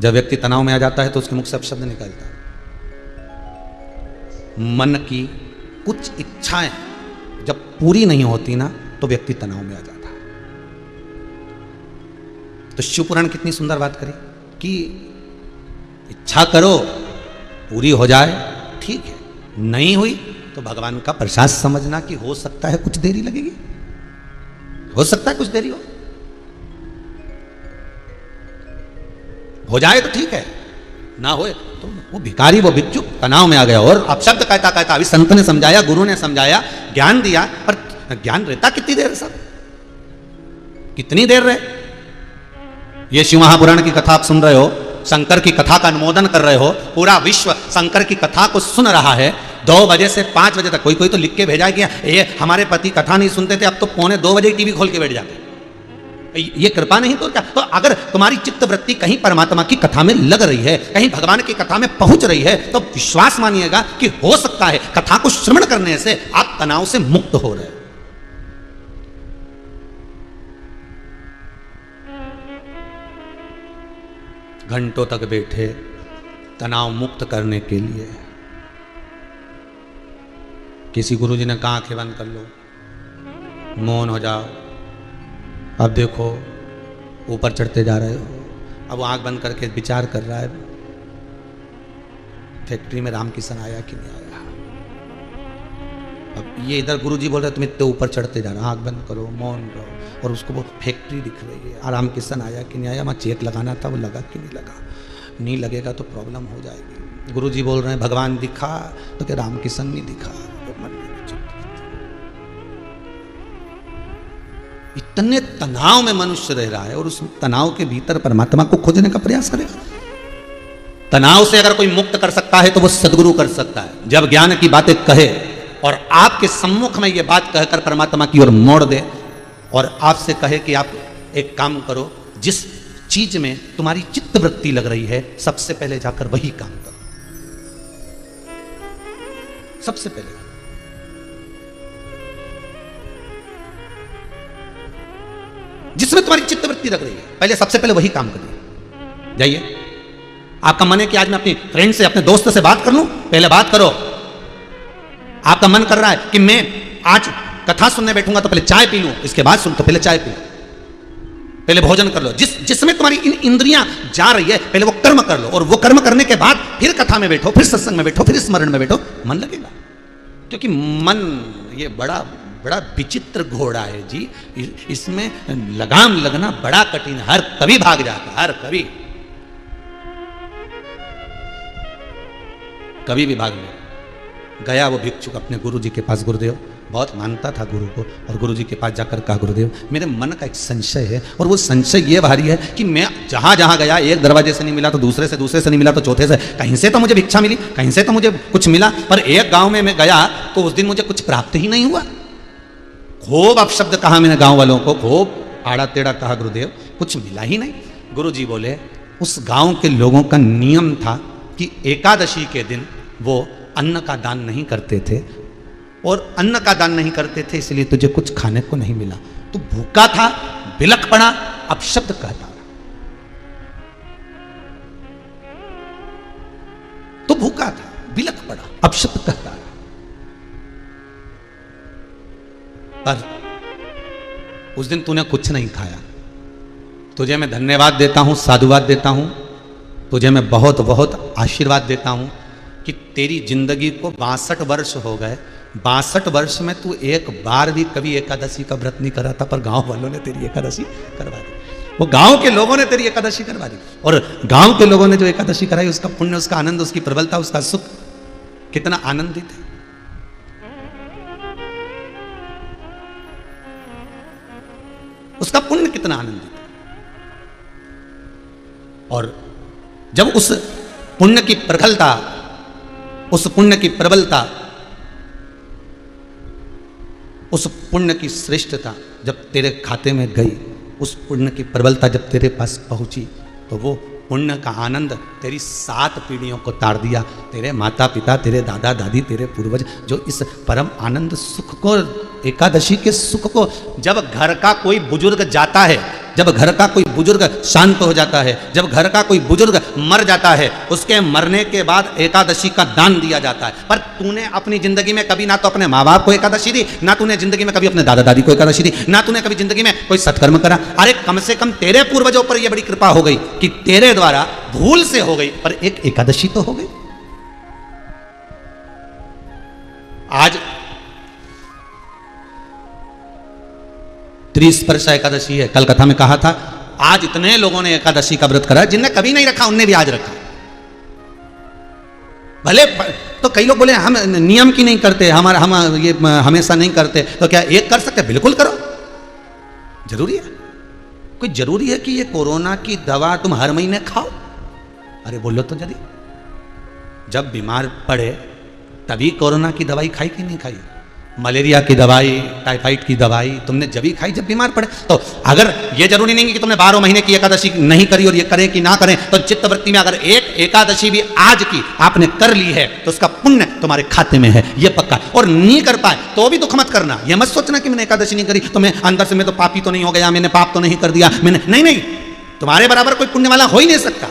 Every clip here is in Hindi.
जब व्यक्ति तनाव में आ जाता है तो उसके मुख से अपशब्द निकलता है। मन की कुछ इच्छाएं जब पूरी नहीं होती ना तो व्यक्ति तनाव में आ जाता है। तो शिव पुराण कितनी सुंदर बात करी कि इच्छा करो, पूरी हो जाए ठीक है, नहीं हुई तो भगवान का प्रसाद समझना कि हो सकता है कुछ देरी लगेगी, हो सकता है कुछ देरी हो जाए तो ठीक है, ना होए तो वो भिखारी, वो भिक्षु तनाव में आ गया और अपशब्द कहता कहता अभी संत ने समझाया, गुरु ने समझाया, ज्ञान दिया, पर ज्ञान रहता कितनी देर सब, कितनी देर रहे। ये शिव महापुराण की कथा आप सुन रहे हो, शंकर की कथा का अनुमोदन कर रहे हो, पूरा विश्व शंकर की कथा को सुन रहा है 2 बजे से 5 बजे तक। कोई कोई तो लिख के भेजा है कि ये हमारे पति कथा नहीं सुनते थे, अब तो 1:45 बजे टीवी खोल के बैठ जाते। ये कृपा नहीं तो क्या? तो अगर तुम्हारी चित्त वृत्ति कहीं परमात्मा की कथा में लग रही है, कहीं भगवान की कथा में पहुंच रही है, तो विश्वास मानिएगा कि हो सकता है कथा को श्रवण करने से आप तनाव से मुक्त हो रहे हो। घंटों तक बैठे तनाव मुक्त करने के लिए। किसी गुरुजी ने कहा आंखें बंद कर लो, मौन हो जाओ, अब देखो ऊपर चढ़ते जा रहे हो। अब वो आंख बंद करके विचार कर रहा है फैक्ट्री में रामकिशन आया कि नहीं आया। अब ये इधर गुरुजी बोल रहे तुम इतने ऊपर चढ़ते जा रहे हो, आंख बंद करो, मौन रहो, और उसको वो फैक्ट्री दिख रही है, रामकिशन आया कि नहीं आया, वहाँ चेक लगाना था, वो लगा कि नहीं लगा, नहीं लगेगा तो प्रॉब्लम हो जाएगी। गुरुजी बोल रहे हैं भगवान दिखा, तो क्या रामकिशन नहीं दिखा। इतने तनाव में मनुष्य रह रहा है और उस तनाव के भीतर परमात्मा को खोजने का प्रयास करेगा। तनाव से अगर कोई मुक्त कर सकता है तो वो सदगुरु कर सकता है। जब ज्ञान की बातें कहे और आपके सम्मुख में ये बात कहकर परमात्मा की ओर मोड़ दे और आपसे कहे कि आप एक काम करो, जिस चीज में तुम्हारी चित्त वृत्ति लग रही है सबसे पहले जाकर वही काम करो, सबसे पहले। जिसमें तुम्हारी चित्त वृत्ति लग रही है पहले सबसे पहले वही काम करिए। जाइए, आपका मन है कि आज मैं अपनी फ्रेंड से, अपने दोस्त से बात कर लूं, पहले बात करो। आपका मन कर रहा है कि मैं आज कथा सुनने बैठूंगा तो पहले चाय पी लूं, इसके बाद सुन तो पहले चाय पी लो, पहले भोजन कर लो। जिसमें तुम्हारी इन इंद्रियां जा रही है पहले वो कर्म कर लो, और वो कर्म करने के बाद फिर कथा में बैठो, फिर सत्संग में बैठो, फिर स्मरण में बैठो, मन लगेगा। क्योंकि मन ये बड़ा विचित्र घोड़ा है जी, इसमें लगाम लगना बड़ा कठिन है। हर कभी भाग जाता, हर कभी भी भाग नहीं गया। वो भिक्षुक अपने गुरुजी के पास, गुरुदेव बहुत मानता था गुरु को, और गुरुजी के पास जाकर कहा गुरुदेव मेरे मन का एक संशय है, और वो संशय ये भारी है कि मैं जहां जहां गया एक दरवाजे से नहीं मिला तो दूसरे से नहीं मिला तो चौथे से, कहीं से तो मुझे भिक्षा मिली, कहीं से तो मुझे कुछ मिला, पर एक गांव में मैं गया तो उस दिन मुझे कुछ प्राप्त ही नहीं हुआ। खूब अपशब्द कहा मैंने गांव वालों को, खूब आड़ा टेढ़ा कहा गुरुदेव, कुछ मिला ही नहीं। गुरुजी बोले उस गांव के लोगों का नियम था कि एकादशी के दिन वो अन्न का दान नहीं करते थे, और अन्न का दान नहीं करते थे इसलिए तुझे कुछ खाने को नहीं मिला। तू भूखा था, बिलख पड़ा, अपशब्द कहता, तो भूखा था, बिलख पड़ा, अपशब्द कहता। पर उस दिन तूने कुछ नहीं खाया। तुझे मैं धन्यवाद देता हूं, साधुवाद देता हूं, तुझे मैं बहुत बहुत आशीर्वाद देता हूं कि तेरी जिंदगी को 62 वर्ष हो गए, 62 वर्ष में तू एक बार भी कभी एकादशी का व्रत नहीं करा था, पर गांव वालों ने तेरी एकादशी करवा दी। वो गांव के लोगों ने तेरी एकादशी करवा दी, और गांव के लोगों ने जो एकादशी कराई उसका पुण्य, उसका आनंद, उसकी प्रबलता, उसका सुख कितना आनंदित है। उसका पुण्य कितना आनंदित है। और जब उस पुण्य की प्रखलता, उस पुण्य की प्रबलता, उस पुण्य की श्रेष्ठता जब तेरे खाते में गई, उस पुण्य की प्रबलता जब तेरे पास पहुंची, तो वो पुण्य का आनंद तेरी 7 पीढ़ियों को तार दिया। तेरे माता पिता, तेरे दादा दादी, तेरे पूर्वज जो इस परम आनंद सुख को, एकादशी के सुख को, जब घर का कोई बुजुर्ग जाता है जब घर का कोई बुजुर्ग शांत हो जाता है, जब घर का कोई बुजुर्ग मर जाता है, उसके मरने के बाद एकादशी का दान दिया जाता है। पर तूने अपनी जिंदगी में कभी ना तो अपने माँ बाप को एकादशी दी, ना तूने जिंदगी में कभी अपने दादा दादी को एकादशी दी, ना तूने कभी जिंदगी में कोई सत्कर्म करा। अरे कम से कम तेरे पूर्वजों पर यह बड़ी कृपा हो गई कि तेरे द्वारा भूल से हो गई, पर एक एकादशी तो हो गई। आज 30 स्पर्शा एकादशी है। कल कथा में कहा था आज इतने लोगों ने एकादशी का व्रत करा, जिनने कभी नहीं रखा उनने भी आज रखा। भले तो कई लोग बोले हम नियम की नहीं करते, हम ये हमेशा नहीं करते, तो क्या एक कर सकते? बिल्कुल करो, जरूरी है? कोई जरूरी है कि ये कोरोना की दवा तुम हर महीने खाओ? अरे बोलो तो जल्दी। जब बीमार पड़े तभी कोरोना की दवाई खाई कि नहीं खाई? मलेरिया की दवाई, टाइफाइड की दवाई तुमने जब ही खाई जब बीमार पड़े। तो अगर ये जरूरी नहीं कि तुमने 12 महीने की एकादशी नहीं करी और ये करें कि ना करें, तो चित्तवृत्ति में अगर एक एकादशी भी आज की आपने कर ली है तो उसका पुण्य तुम्हारे खाते में है, ये पक्का। और नहीं कर पाए तो भी दुख मत करना, ये मत सोचना कि मैंने एकादशी नहीं करी तो मैं अंदर से मैं तो पापी तो नहीं हो गया, मैंने पाप तो नहीं कर दिया, मैंने नहीं, तुम्हारे बराबर कोई पुण्य वाला हो ही नहीं सकता,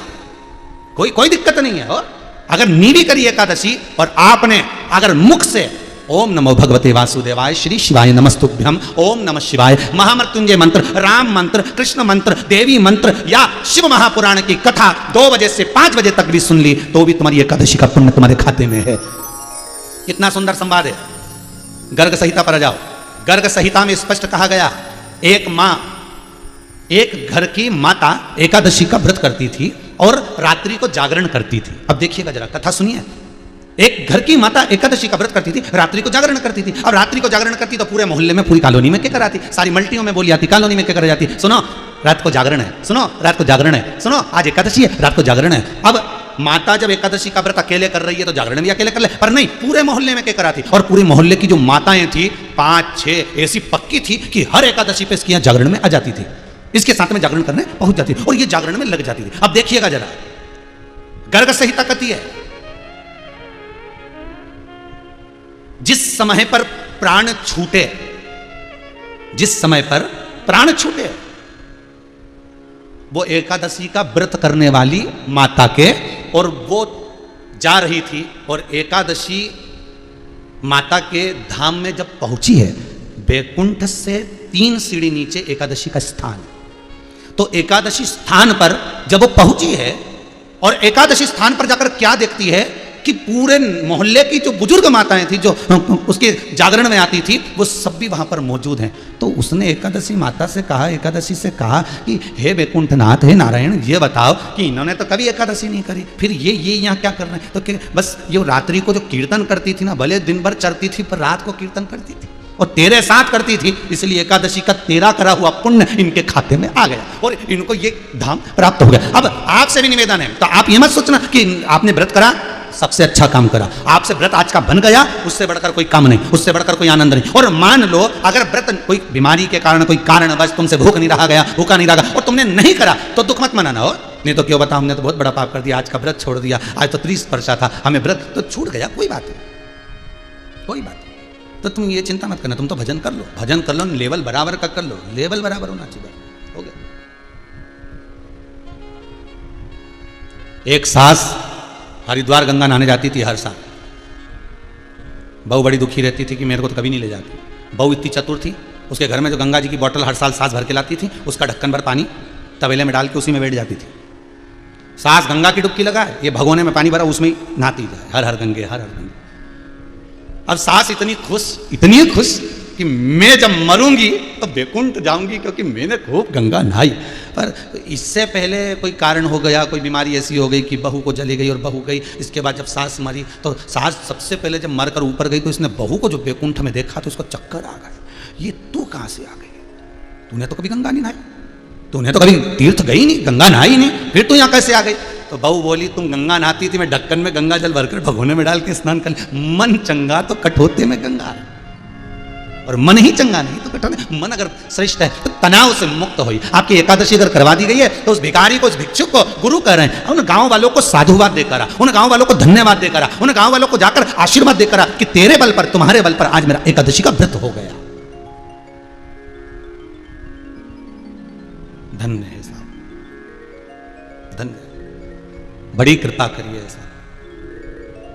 कोई दिक्कत नहीं है। अगर नहीं भी करी एकादशी और आपने अगर मुख से ओम नमो भगवते वासुदेवाय, श्री शिवाय नमस्तुभ्यम, ओम नमः शिवाय, महामृत्युंजय मंत्र, राम मंत्र, कृष्ण मंत्र, देवी मंत्र या शिव महापुराण की कथा 2 बजे से 5 बजे तक भी सुन ली तो भी तुम्हारी एकादशी का पुण्य तुम्हारे खाते में है। कितना सुंदर संवाद है। गर्ग संहिता पर जाओ। गर्ग संहिता में स्पष्ट कहा गया, एक मां, एक घर की माता एकादशी का व्रत करती थी और रात्रि को जागरण करती थी। अब देखिएगा जरा, कथा सुनिए। एक घर की माता एकादशी का व्रत करती थी, रात्रि को जागरण करती थी। अब रात्रि को जागरण करती तो पूरे मोहल्ले में, पूरी कॉलोनी में क्या कराती, सारी मल्टियों में बोली आती, कॉलोनी में क्या कर जाती, सुनो रात को जागरण है, सुनो रात को जागरण है, सुनो आज एकादशी है, रात को जागरण है। अब माता जब एकादशी का व्रत अकेले कर रही है तो जागरण भी अकेले कर ले, पर नहीं, पूरे मोहल्ले में क्या कराती। और पूरे मोहल्ले की जो माताएं थी 5-6 ऐसी पक्की थी कि हर एकादशी पे इसकी जागरण में आ जाती थी, इसके साथ में जागरण करने पहुंच जाती थी और ये जागरण में लग जाती थी। अब देखिएगा जरा, गर्ग संहिता कहती है जिस समय पर प्राण छूटे, जिस समय पर प्राण छूटे, वो एकादशी का व्रत करने वाली माता के, और वो जा रही थी और एकादशी माता के धाम में जब पहुंची है, बैकुंठ से 3 सीढ़ी नीचे एकादशी का स्थान, तो एकादशी स्थान पर जब वो पहुंची है और एकादशी स्थान पर जाकर क्या देखती है कि पूरे मोहल्ले की जो बुजुर्ग माताएं थी जो उसके जागरण में आती थी वो सब भी वहां पर मौजूद हैं। तो उसने एकादशी माता से कहा, एकादशी से कहा कि हे वैकुंठनाथ, हे नारायण, ये बताओ कि इन्होंने तो कभी एकादशी नहीं करी, फिर ये यहाँ क्या कर रहे हैं? तो बस ये रात्रि को जो कीर्तन करती थी ना, भले दिन भर चरती थी पर रात को कीर्तन करती थी और तेरे साथ करती थी, इसलिए एकादशी का तेरा करा हुआ पुण्य इनके खाते में आ गया और इनको ये धाम प्राप्त हो गया। अब आपसे भी निवेदन है, तो आप ये मत सोचना कि आपने व्रत करा, सबसे अच्छा काम करा, आपसे व्रत आज का बन गया, उससे बढ़कर कोई काम नहीं, उससे बढ़कर कोई आनंद नहीं। और मान लो अगर व्रत कोई बीमारी के कारण, कोई कारणवश तुमसे भूख नहीं रहा गया, भूखा नहीं रहा और तुमने नहीं करा तो दुख मत मनाना हो, नहीं तो क्यों बता, हमने तो बहुत बड़ा पाप कर दिया, आज का व्रत छोड़ दिया, आज तो 30 स्पर्शा था, हमें व्रत तो छूट गया, कोई बात नहीं, कोई बात नहीं। तो तुम ये चिंता मत करना, तुम तो भजन कर लो, भजन कर लो, लेवल बराबर का कर लो, लेवल बराबर होना चाहिए, हो गया। एक सास हरिद्वार गंगा नहाने जाती थी हर साल। बहू बड़ी दुखी रहती थी कि मेरे को तो कभी नहीं ले जाती। बहू इतनी चतुर थी, उसके घर में जो गंगा जी की बोतल हर साल सास भर के लाती थी, उसका ढक्कन भर पानी तवेले में डाल के उसी में बैठ जाती थी। सास गंगा की डुबकी लगाए, ये भगोने में पानी भरा उसमें ही नहाती जाए, हर हर गंगे, हर हर गंगे। अब सास इतनी खुश कि मैं जब मरूंगी तो बैकुंठ जाऊंगी क्योंकि मैंने खूब गंगा नहाई। पर इससे पहले कोई कारण हो गया, कोई बीमारी ऐसी हो गई कि बहू को जली गई और बहू गई। इसके बाद जब सास मरी तो सास सबसे पहले जब मरकर ऊपर गई तो इसने बहू को जो बैकुंठ में देखा तो उसको चक्कर आ गए, ये तू कहाँ से आ गई? तूने तो कभी गंगा नहीं नहाई, तूने तो कभी तीर्थ गई नहीं, गंगा नहाई नहीं, फिर तू यहाँ कैसे आ गई? तो बहू बोली तुम गंगा नहाती थी, मैं ढक्कन में गंगा जल भरकर भगोने में डाल के स्नान कर। मन चंगा तो कठोते में गंगा, और मन ही चंगा नहीं तो कठोते। मन अगर श्रेष्ठ है तो तनाव से मुक्त हुई। आपकी एकादशी अगर करवा दी गई है तो उस भिखारी को, उस भिक्षुक को गुरु कह रहे हैं, उन गांव वालों को साधुवाद देकर, उन गांव वालों को धन्यवाद देकर, उन गांव वालों को जाकर आशीर्वाद देकर कि तेरे बल पर, तुम्हारे बल पर आज मेरा एकादशी का व्रत हो गया। धन्य है साहब, धन्य। बड़ी कृपा करी है साहब,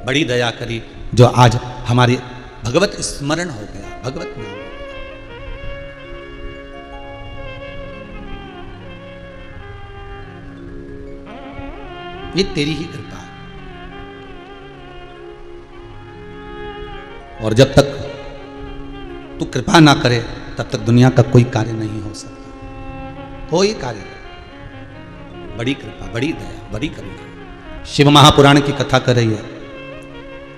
बड़ी दया करी जो आज हमारे भगवत स्मरण हो गया, भगवत नाम। ये तेरी ही कृपा है। और जब तक तू कृपा ना करे तब तक दुनिया का कोई कार्य नहीं हो सकता, कोई कार्य नहीं। बड़ी कृपा, बड़ी दया, बड़ी करुणा। शिव महापुराण की कथा कर रही है।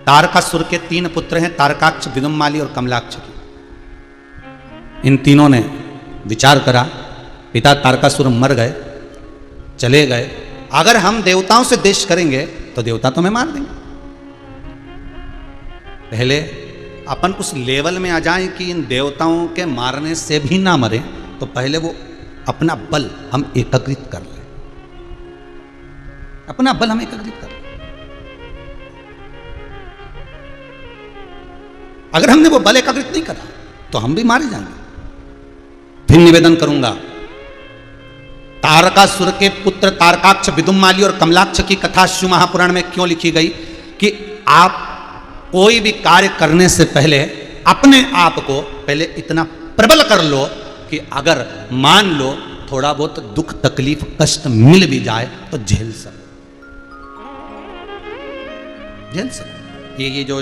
तारकासुर के 3 पुत्र हैं, तारकाक्ष, विदुम्माली और कमलाक्ष की। इन तीनों ने विचार करा, पिता तारकासुर मर गए, चले गए, अगर हम देवताओं से देश करेंगे तो देवता तो हमें मार देंगे। पहले अपन उस लेवल में आ जाएं कि इन देवताओं के मारने से भी ना मरे, तो पहले वो अपना बल हम एकत्रित कर लें, अपना बल हम एकत्रित कर लें। अगर हमने वो बल एकत्रित नहीं करा तो हम भी मारे जाएंगे। फिर निवेदन करूंगा, तारकासुर के पुत्र तारकाक्ष, विदुम्माली और कमलाक्ष की कथा शिव महापुराण में क्यों लिखी गई कि आप कोई भी कार्य करने से पहले अपने आप को पहले इतना प्रबल कर लो कि अगर मान लो थोड़ा बहुत दुख तकलीफ कष्ट मिल भी जाए तो झेल सको, झेल सको। ये जो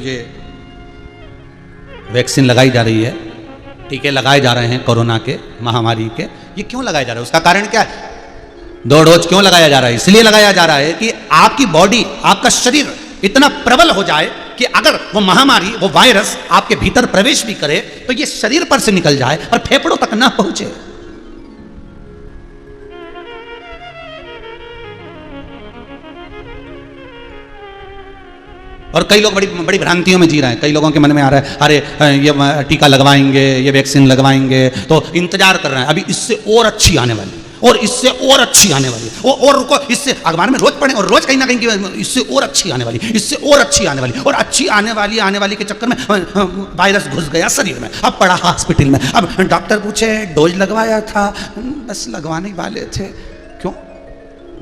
वैक्सीन लगाई जा रही है, टीके लगाए जा रहे हैं कोरोना के, महामारी के, ये क्यों लगाया जा रहा है? उसका कारण क्या है? 2 डोज क्यों लगाया जा रहा है? इसलिए लगाया जा रहा है कि आपकी बॉडी, आपका शरीर इतना प्रबल हो जाए कि अगर वो महामारी, वो वायरस आपके भीतर प्रवेश भी करे तो ये शरीर पर से निकल जाए और फेफड़ों तक ना पहुंचे। और कई लोग बड़ी बड़ी भ्रांतियों में जी रहे हैं। कई लोगों के मन में आ रहा है, अरे ये टीका लगवाएंगे, ये वैक्सीन लगवाएंगे, तो इंतजार कर रहे हैं, अभी इससे और अच्छी आने वाली, और इससे और अच्छी आने वाली, और रुको, इससे अखबार में रोज पढ़ें और रोज कहीं ना कहीं इससे और अच्छी आने वाली, इससे और अच्छी आने वाली, और अच्छी आने वाली के चक्कर में वायरस घुस गया शरीर में। अब पड़ा हॉस्पिटल में, अब डॉक्टर पूछे डोज लगवाया था, बस लगवाने वाले थे। क्यों?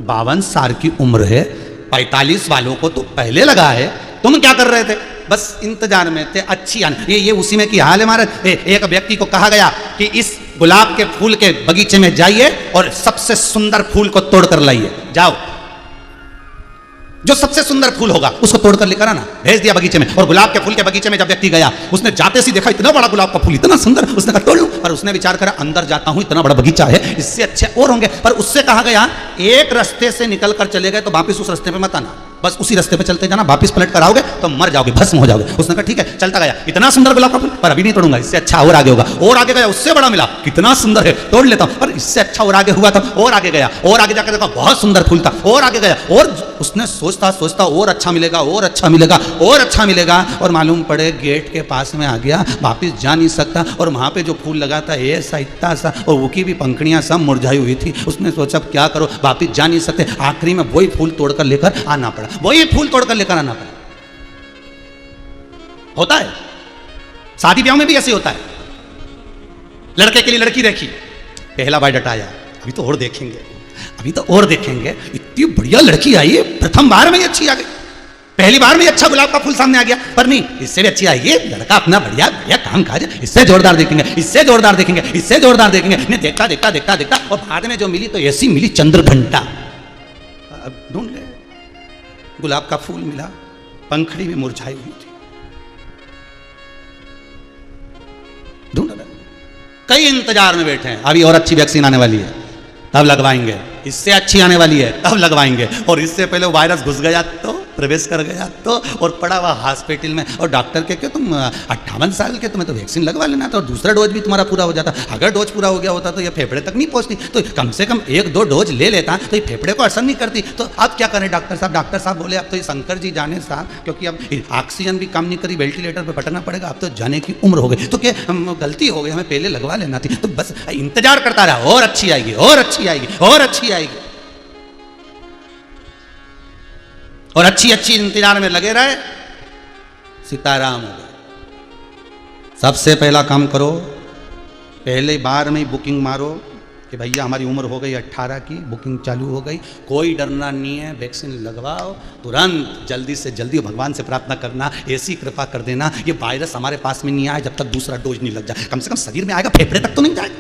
52 साल की उम्र है, 45 वालों को तो पहले लगा है, तुम क्या कर रहे थे? बस इंतजार में थे अच्छी आने। ये उसी में की हाल है महाराज। एक व्यक्ति को कहा गया कि इस गुलाब के फूल के बगीचे में जाइए और सबसे सुंदर फूल को तोड़ कर लाइए, जाओ, जो सबसे सुंदर फूल होगा उसको तोड़ कर लेकर आना। भेज दिया बगीचे में, और गुलाब के फूल के बगीचे में जब व्यक्ति गया, उसने जाते सी देखा इतना बड़ा गुलाब का फूल, इतना सुंदर, उसने कहा तोड़ लूं। और उसने विचार करा, अंदर जाता हूं, इतना बड़ा बगीचा है, इससे अच्छे और होंगे। पर उससे कहा गया एक रास्ते से निकल कर चले गए तो वापिस उस रास्ते पे मत आना, बस उसी रास्ते पे चलते जाना, वापिस पलट कर आओगे तो मर जाओगे, भस्म हो जाओगे। उसने कहा ठीक है, चलता गया, इतना सुंदर गुलाब का फूल, पर अभी नहीं तोड़ूंगा, इससे अच्छा और आगे होगा। और आगे गया, उससे बड़ा मिला, कितना सुंदर है, तोड़ लेता हूं, पर इससे अच्छा और आगे हुआ था। और आगे गया, और आगे जाकर देखा बहुत सुंदर फूल था, और आगे गया, और उसने सोचता सोचता और अच्छा मिलेगा, और अच्छा मिलेगा, और अच्छा मिलेगा, और मालूम पड़े गेट के पास में आ गया, वापिस जा नहीं सकता। और वहां पे जो फूल लगा था ऐसा इतना सा, और वो की भी पंखड़ियां सब मुरझाई हुई थी। उसने सोचा क्या करो, वापिस जा नहीं सकते, आखिरी में वही फूल तोड़कर लेकर आना पड़ा, वही फूल तोड़कर लेकर आना पड़ा। होता है, शादी ब्याह में भी ऐसे होता है। लड़के के लिए लड़की देखी, पहला बायोडाटा आया, अभी तो और देखेंगे, अभी तो और देखेंगे, इतनी बढ़िया लड़की आई, प्रथम बार में ही अच्छी आ गई, पहली बार में अच्छा गुलाब का फूल सामने आ गया, पर नहीं, इससे भी अच्छी आई, ये लड़का अपना बढ़िया बढ़िया काम काज, इससे जोरदार देखेंगे, इससे जोरदार देखेंगे, इससे जोरदार देखेंगे। ने देखता देखता देखता देखता, और बाद में जो मिली तो ऐसी मिली चंद्रघंटा। अब ढूंढ ले, गुलाब का फूल मिला, पंखड़ी में मुरझाई हुई थी। ढूंढ ले, कई इंतजार में बैठे हैं, अभी और अच्छी वैक्सीन आने वाली है तब लगवाएंगे, इससे अच्छी आने वाली है तब लगवाएंगे, और इससे पहले वायरस घुस गया तो, प्रवेश कर गया तो, और पड़ा हुआ हॉस्पिटल में। और डॉक्टर के तुम 58 साल के, तुम्हें तो वैक्सीन लगवा लेना था, और दूसरा डोज भी तुम्हारा पूरा हो जाता। अगर डोज पूरा हो गया होता तो ये फेफड़े तक नहीं पहुंचती, तो कम से कम 1-2 डोज ले लेता तो ये फेफड़े को असर नहीं करती। तो अब क्या करें डॉक्टर साहब? डॉक्टर साहब बोले अब तो ये शंकर जी जाने साहब, क्योंकि अब ऑक्सीजन भी काम नहीं करी, वेंटिलेटर पर बटना पड़ेगा, अब तो जाने की उम्र हो गई, तो क्या गलती हो गई, हमें पहले लगवा लेना थी। तो बस इंतजार करता रहा, और अच्छी आएगी, और अच्छी आएगी, और अच्छी आएगी, और अच्छी अच्छी इंतजार में लगे रहे, सीताराम हो गए। सबसे पहला काम करो, पहले बार में ही बुकिंग मारो कि भैया हमारी उम्र हो गई 18 की, बुकिंग चालू हो गई, कोई डरना नहीं है, वैक्सीन लगवाओ तुरंत, जल्दी से जल्दी भगवान से प्रार्थना करना, ऐसी कृपा कर देना ये वायरस हमारे पास में नहीं आए जब तक दूसरा डोज नहीं लग जाए, कम से कम शरीर में आएगा, फेफड़े तक तो नहीं जाएगा।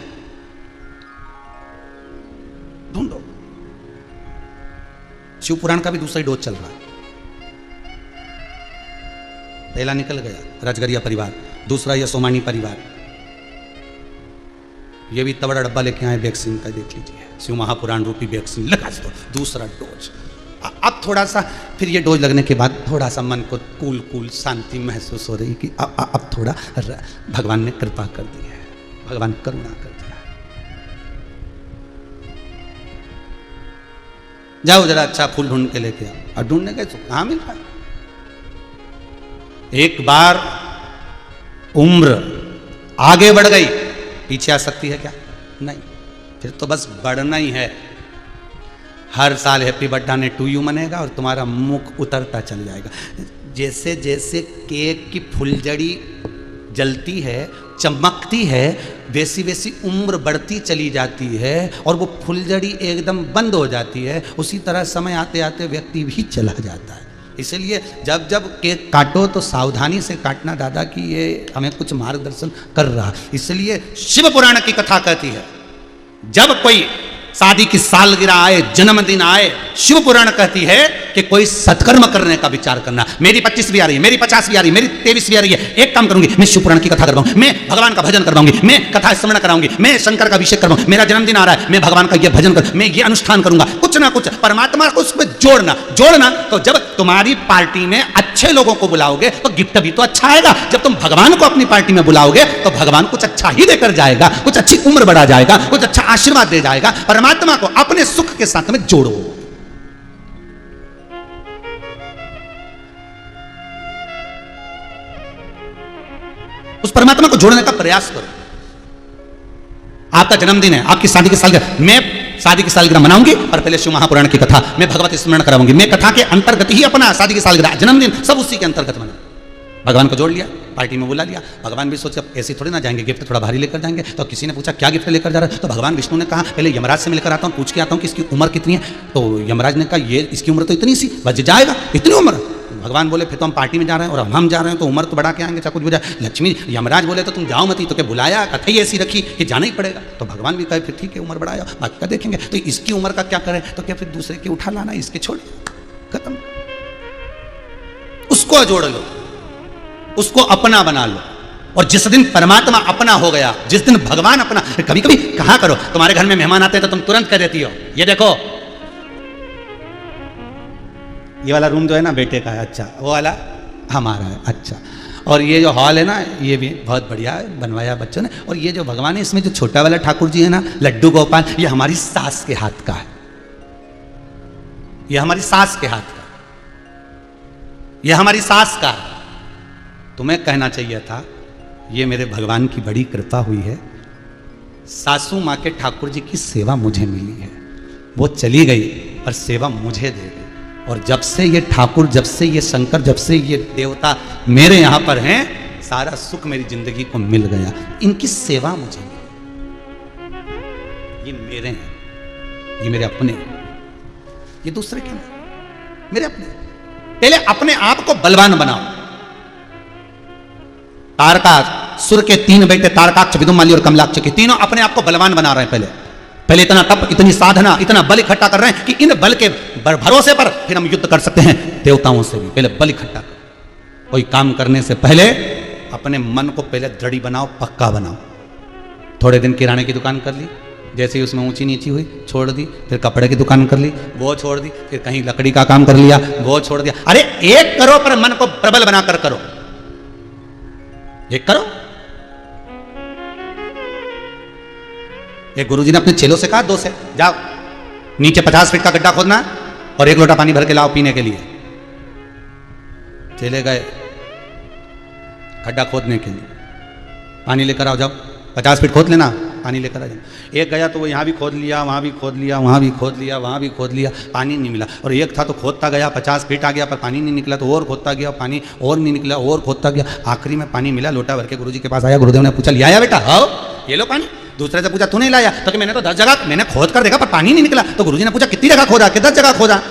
ढूंढो। शिव पुराण का भी दूसरा डोज चल रहा है। पहला निकल गया राजगरिया परिवार, दूसरा यह सोमानी परिवार, ये भी इतना बड़ा डब्बा लेके आए वैक्सीन का, देख लीजिए शिव महापुराण रूपी वैक्सीन लगा दो, दूसरा डोज। अब थोड़ा सा फिर ये डोज लगने के बाद थोड़ा सा मन को कूल कूल शांति महसूस हो रही कि अब थोड़ा भगवान ने कृपा कर दी है, भगवान करुणा कर दिया। जाओ जरा अच्छा फूल ढूंढ के लेके आओ। और ढूंढने गए तो कहाँ मिल पाए। एक बार उम्र आगे बढ़ गई, पीछे आ सकती है क्या? नहीं, फिर तो बस बढ़ना ही है। हर साल हैप्पी बर्थडे टू यू मनेगा और तुम्हारा मुख उतरता चल जाएगा। जैसे जैसे केक की फुलझड़ी जलती है, चमकती है, वैसी वैसी उम्र बढ़ती चली जाती है और वो फुलझड़ी एकदम बंद हो जाती है। उसी तरह समय आते आते व्यक्ति भी चला जाता है। इसलिए जब जब केक काटो तो सावधानी से काटना दादा, कि ये हमें कुछ मार्गदर्शन कर रहा। इसलिए शिव पुराण की कथा कहती है जब कोई शादी की सालगिरह आए, जन्मदिन आए, शिव पुराण कहती है कि कोई सत्कर्म करने का विचार करना। मेरी 25 भी आ रही है, मेरी 50 भी आ रही है, मेरी 23 भी आ रही है, एक काम करूंगी, मैं शिव पुराण की कथा करवाऊंगी, मैं भगवान का भजन करवाऊंगी, मैं कथा स्मरण कराऊंगी, मैं शंकर का अभिषेक करवाऊंगी, मेरा जन्मदिन आ रहा है, मैं भगवान का ये भजन कर, मैं ये अनुष्ठान करूंगा। कुछ ना कुछ परमात्मा को उसमें जोड़ना। तो जब तुम्हारी पार्टी में अच्छे लोगों को बुलाओगे तो गिफ्ट भी तो अच्छा आएगा। जब तुम भगवान को अपनी पार्टी में बुलाओगे तो भगवान कुछ अच्छा ही देकर जाएगा, कुछ अच्छी उम्र बढ़ा जाएगा, कुछ अच्छा आशीर्वाद दे जाएगा। परमात्मा को अपने सुख के साथ में जोड़ो। उस परमात्मा को जोड़ने का प्रयास करो। आपका जन्मदिन है, आपकी शादी की सालगिरह, मैं शादी की सालगिरह मनाऊंगी और पहले शिव महापुराण की कथा, मैं भगवत स्मरण कराऊंगी, मैं कथा के अंतर्गत ही अपना शादी की सालगिरह, जन्मदिन सब उसी के अंतर्गत मना। भगवान को जोड़ लिया, पार्टी में बुला लिया। भगवान भी सोचे ऐसे थोड़ी ना जाएंगे, गिफ्ट थोड़ा भारी लेकर जाएंगे। तो किसी ने पूछा क्या गिफ्ट लेकर जा रहा है, तो भगवान विष्णु ने कहा पहले यमराज से मिलकर आता हूँ, पूछ के आता हूँ कि इसकी उम्र कितनी है। तो यमराज ने कहा ये इसकी उम्र तो इतनी सी, बच जाएगा इतनी उम्र। भगवान बोले फिर तो हम पार्टी में जा रहे हैं और हम जा रहे हैं तो उम्र तो बढ़ा के आएंगे, चाहे कुछ भी जाए। लक्ष्मी यमराज बोले तो तुम जाओ मत ही, तो क्या बुलाया, कथा ही ऐसी रखी कि जाना ही पड़ेगा। तो भगवान भी कहे फिर ठीक है उम्र बढ़ाया, बाकी का देखेंगे। तो इसकी उम्र का क्या करें, तो क्या फिर दूसरे की उठा लाना, इसके छोड़, खत्म। उसको जोड़ लो, उसको अपना बना लो। और जिस दिन परमात्मा अपना हो गया, जिस दिन भगवान अपना, कभी कभी कहा करो तुम्हारे घर में मेहमान आते हैं तो तुम तुरंत कह देती हो ये देखो ये वाला रूम जो है ना बेटे का है, अच्छा वो वाला हमारा है, अच्छा। और ये जो हॉल है ना ये भी बहुत बढ़िया बनवाया बच्चों ने। और ये जो भगवान है इसमें जो छोटा वाला ठाकुर जी है ना लड्डू गोपाल, ये हमारी सास के हाथ का है, ये हमारी सास के हाथ का, ये हमारी सास का है। तुम्हें कहना चाहिए था ये मेरे भगवान की बड़ी कृपा हुई है, सासू माँ के ठाकुर जी की सेवा मुझे मिली है। वो चली गई और सेवा मुझे दे गई। और जब से ये ठाकुर, जब से ये शंकर, जब से ये देवता मेरे यहाँ पर हैं, सारा सुख मेरी जिंदगी को मिल गया। इनकी सेवा मुझे मिली। ये मेरे हैं, ये मेरे अपने हैं, ये दूसरे के नहीं, मेरे अपने। पहले अपने आप को बलवान बनाओ। तारकासुर के 3 बेटे तारकाक्ष, विदुमाली और कमलाक्ष के तीनों अपने आप को बलवान बना रहे हैं। पहले इतना तप, इतनी साधना, इतना बल इकट्ठा कर रहे हैं कि इन बल के भरोसे पर फिर हम युद्ध कर सकते हैं देवताओं से भी। पहले बल इकट्ठा करो। कोई काम करने से पहले अपने मन को पहले दृढ़ बनाओ, पक्का बनाओ। थोड़े दिन किराने की दुकान कर ली, जैसे ही उसमें ऊंची नीची हुई छोड़ दी। फिर कपड़े की दुकान कर ली, वो छोड़ दी। फिर कहीं लकड़ी का काम कर लिया, वो छोड़ दिया। अरे एक करो पर मन को प्रबल बनाकर करो, एक करो। एक गुरुजी ने अपने चेलों से कहा 2 से जाओ नीचे 50 फीट का गड्ढा खोदना और 1 लोटा पानी भर के लाओ पीने के लिए। चले गए गड्ढा खोदने के लिए, पानी लेकर आओ, जाओ 50 फीट खोद लेना, पानी लेकर आ जाओ। एक गया तो वो यहाँ भी खोद लिया, वहाँ भी खोद लिया, वहाँ भी खोद लिया, वहाँ भी खोद लिया, पानी नहीं मिला। और एक था तो खोदता गया, 50 फीट आ गया पर पानी नहीं निकला, तो और खोदता गया, पानी और नहीं निकला, और खोदता गया। आखिरी में पानी मिला, लोटा भर के गुरुजी के पास आया। गुरुदेव ने पूछा लिया आया बेटा? आओ ये लो पानी। दूसरे से पूछा तू नहीं लाया, तो कि मैंने तो 10 जगह मैंने खोद कर देखा पर पानी नहीं निकला। तो गुरुजी ने पूछा कितनी जगह खोदा, कि 10 जगह खोदा,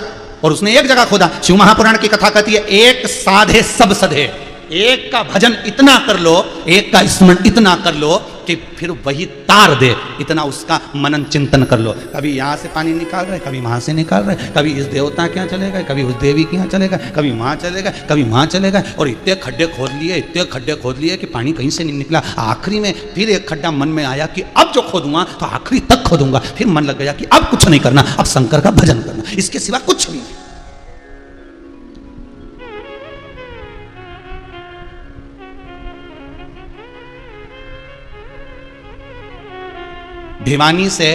और उसने एक जगह खोदा। शिव महापुराण की कथा कहती है एक साधे सब सधे, एक का भजन इतना कर लो, एक का स्मरण इतना कर लो कि फिर वही तार दे, इतना उसका मनन चिंतन कर लो। कभी यहाँ से पानी निकाल रहे, कभी वहां से निकाल रहे, कभी इस देवता के यहाँ चले गए, कभी उस देवी के यहाँ चले गए, कभी वहां चले गए, कभी वहां चले गए, और इतने खड्डे खोद लिए, इतने खड्डे खोद लिए कि पानी कहीं से नहीं निकला। आखिरी में फिर एक खड्डा मन में आया कि अब जो खोदूंगा तो आखिरी तक खोदूंगा। फिर मन लग गया कि अब कुछ नहीं करना, अब शंकर का भजन करना, इसके सिवा कुछ नहीं। भिवानी से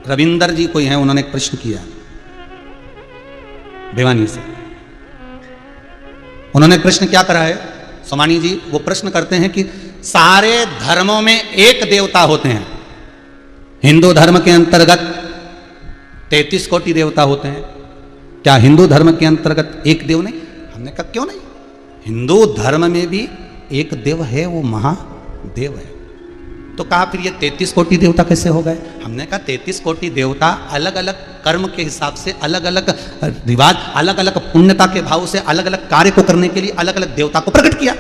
रविंदर जी कोई है, उन्होंने एक प्रश्न किया भिवानी से। उन्होंने प्रश्न क्या करा है सोमानी जी, वो प्रश्न करते हैं कि सारे धर्मों में एक देवता होते हैं, हिंदू धर्म के अंतर्गत 33 कोटि देवता होते हैं, क्या हिंदू धर्म के अंतर्गत एक देव नहीं? हमने कहा क्यों नहीं, हिंदू धर्म में भी एक देव है, वो महादेव है। तो कहा फिर ये 33 कोटि देवता कैसे हो गए? हमने कहा 33 कोटि देवता अलग अलग कर्म के हिसाब से, अलग अलग रिवाज, अलग अलग पुण्यता के भाव से अलग अलग कार्य को करने के लिए अलग अलग देवता को प्रकट किया।